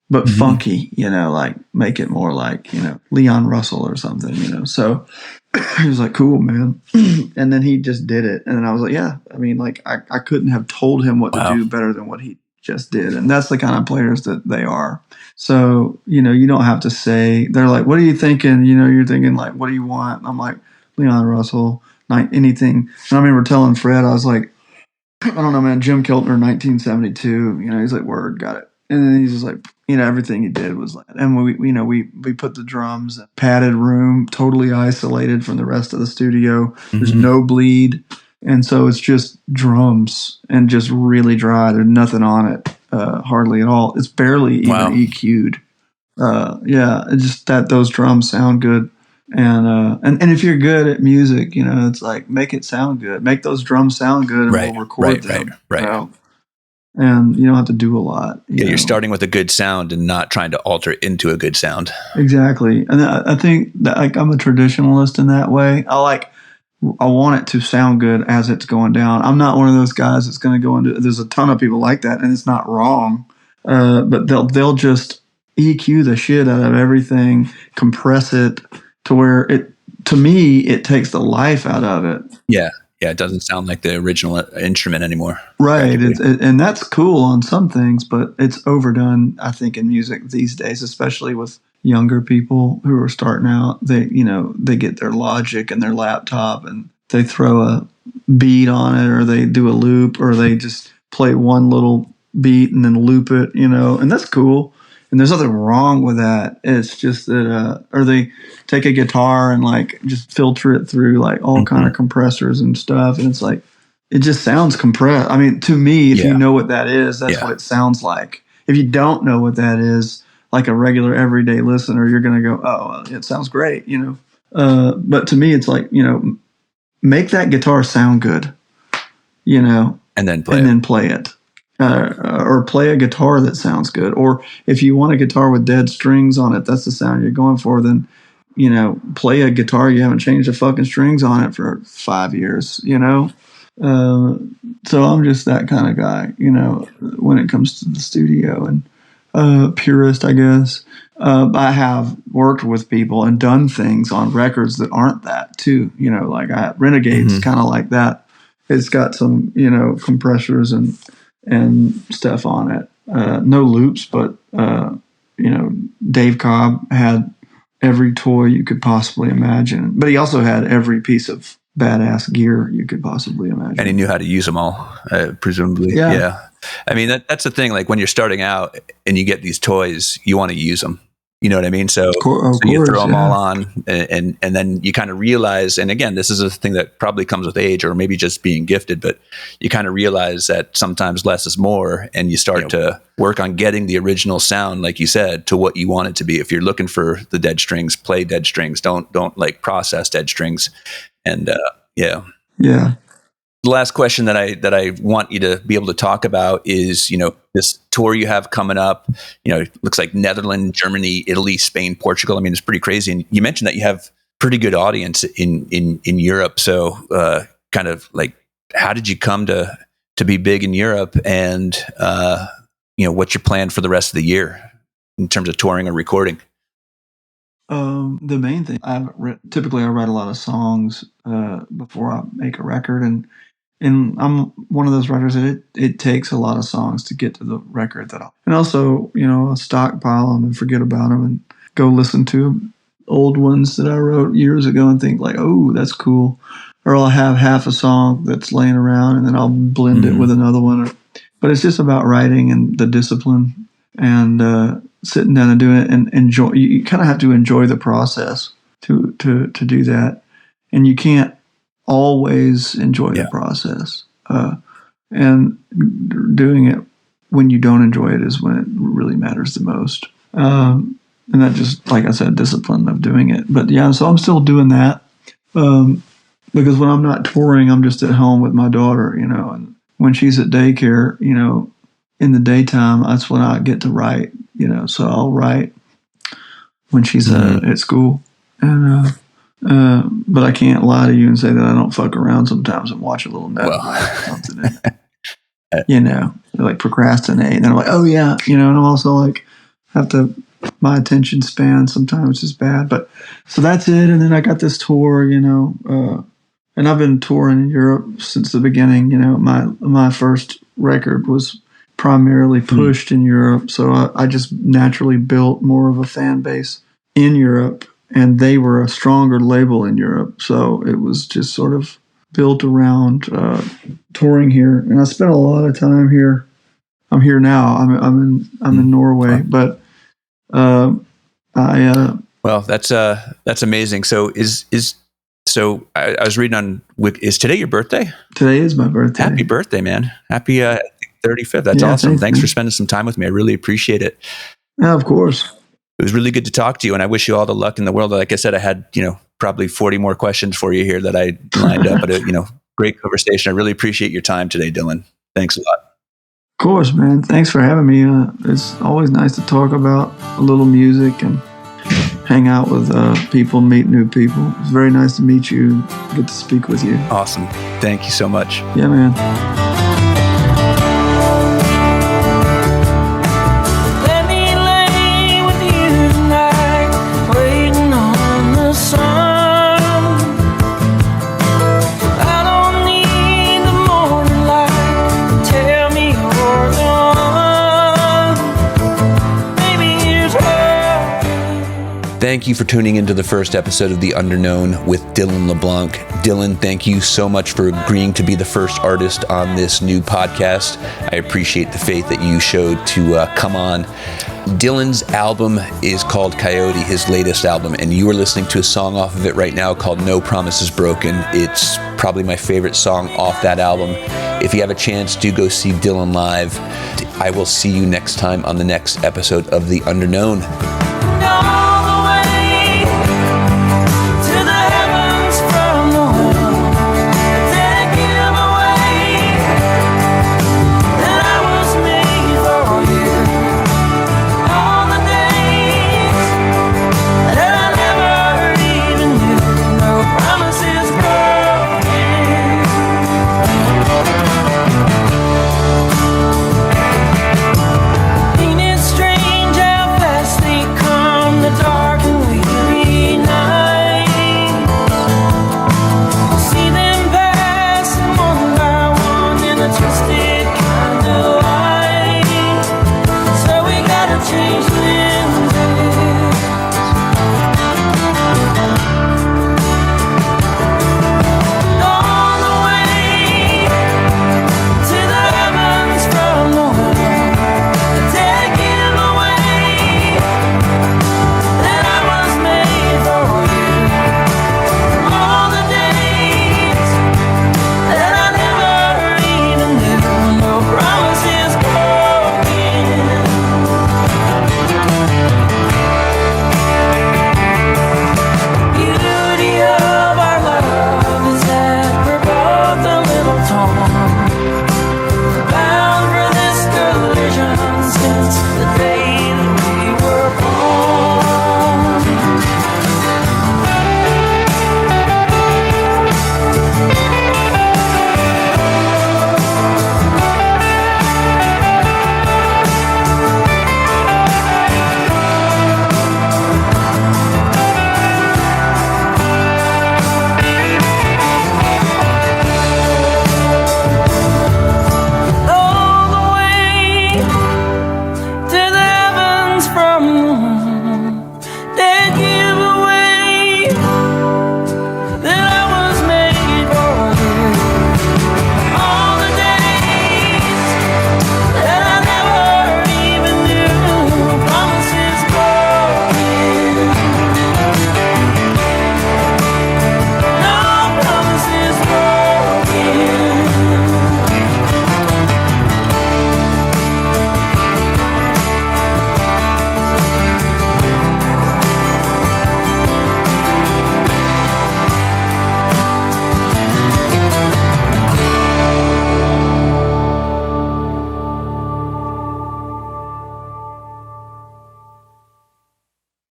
but funky, like make it more like, Leon Russell or something, So he was like, cool, man. And then he just did it. And then I was like, yeah, I mean, like I couldn't have told him what to do better than what he just did. And that's the kind of players that they are. So, you don't have to say, they're like, what are you thinking? You're thinking like, what do you want? And I'm like, Leon Russell, anything. And I remember telling Fred, I was like, I don't know, man, Jim Keltner, 1972, he's like, word, got it. And then he's just like, everything he did was like, and we put the drums in a padded room, totally isolated from the rest of the studio. There's no bleed. And so it's just drums and just really dry. There's nothing on it, hardly at all. It's barely even EQ'd. It's just that those drums sound good. And if you're good at music, it's like, make it sound good, make those drums sound good, and we'll record them. Right. And you don't have to do a lot. You're starting with a good sound and not trying to alter it into a good sound. Exactly. And I think that, like, I'm a traditionalist in that way. I want it to sound good as it's going down. I'm not one of those guys that's going to go into. There's a ton of people like that, and it's not wrong. But they'll just EQ the shit out of everything, compress it to where to me, it takes the life out of it. Yeah. It doesn't sound like the original instrument anymore. Right. And that's cool on some things, but it's overdone, I think, in music these days, especially with younger people who are starting out. They get their Logic and their laptop and they throw a beat on it, or they do a loop, or they just play one little beat and then loop it, and that's cool. And there's nothing wrong with that. It's just that, or they take a guitar and like just filter it through like all kind of compressors and stuff. And it's like, it just sounds compressed. I mean, to me, if you know what that is, that's what it sounds like. If you don't know what that is, like a regular everyday listener, you're going to go, oh, well, it sounds great, But to me, it's like, make that guitar sound good, and then play it. Or play a guitar that sounds good. Or if you want a guitar with dead strings on it, that's the sound you're going for, then, play a guitar you haven't changed the fucking strings on it for 5 years, So I'm just that kind of guy, when it comes to the studio, and purist, I guess. I have worked with people and done things on records that aren't that too, like Renegade's kind of like that. It's got some, compressors and stuff on it. No loops, but, Dave Cobb had every toy you could possibly imagine. But he also had every piece of badass gear you could possibly imagine. And he knew how to use them all, presumably. Yeah. I mean, that's the thing. Like when you're starting out and you get these toys, you want to use them. You know what I mean? So you throw them all on and then you kind of realize, and again, this is a thing that probably comes with age or maybe just being gifted, but you kind of realize that sometimes less is more, and you start to work on getting the original sound, like you said, to what you want it to be. If you're looking for the dead strings, play dead strings. Don't like process dead strings. And Yeah. The last question that I want you to be able to talk about is, this tour you have coming up, it looks like Netherlands, Germany, Italy, Spain, Portugal. I mean, it's pretty crazy. And you mentioned that you have pretty good audience in Europe. So kind of like, how did you come to be big in Europe? And, what's your plan for the rest of the year in terms of touring or recording? The main thing, typically I write a lot of songs before I make a record, and I'm one of those writers that it takes a lot of songs to get to the record and also, I'll stockpile them and forget about them and go listen to old ones that I wrote years ago and think like, oh, that's cool. Or I'll have half a song that's laying around and then I'll blend it with another one. But it's just about writing and the discipline and sitting down and doing it and enjoy. You kind of have to enjoy the process to do that. And you can't always enjoy the process. And doing it when you don't enjoy it is when it really matters the most. And that just, like I said, discipline of doing it. But yeah, so I'm still doing that. Because when I'm not touring, I'm just at home with my daughter, and when she's at daycare, in the daytime, that's when I get to write, so I'll write when she's at school. And, but I can't lie to you and say that I don't fuck around sometimes and watch a little Netflix or something. Like procrastinate. And I'm like, oh yeah, and I'm also like, my attention span sometimes is bad. But so that's it. And then I got this tour, and I've been touring in Europe since the beginning. My first record was primarily pushed in Europe. So I just naturally built more of a fan base in Europe. And they were a stronger label in Europe, so it was just sort of built around touring here. And I spent a lot of time here. I'm here now. I'm in Norway, but well, that's amazing. So so I was reading on. Is today your birthday? Today is my birthday. Happy birthday, man! Happy 35th. That's awesome. Thanks for spending some time with me. I really appreciate it. Yeah, of course. It was really good to talk to you, and I wish you all the luck in the world. Like I said, I had, probably 40 more questions for you here that I lined up, but great conversation. I really appreciate your time today, Dylan. Thanks a lot. Of course, man. Thanks for having me. It's always nice to talk about a little music and hang out with people, meet new people. It's very nice to meet you, get to speak with you. Awesome. Thank you so much. Yeah, man. Thank you for tuning into the first episode of The Underknown with Dylan LeBlanc. Dylan, thank you so much for agreeing to be the first artist on this new podcast. I appreciate the faith that you showed to come on. Dylan's album is called Coyote, his latest album, and you are listening to a song off of it right now called No Promises Broken. It's probably my favorite song off that album. If you have a chance, do go see Dylan live. I will see you next time on the next episode of The Underknown.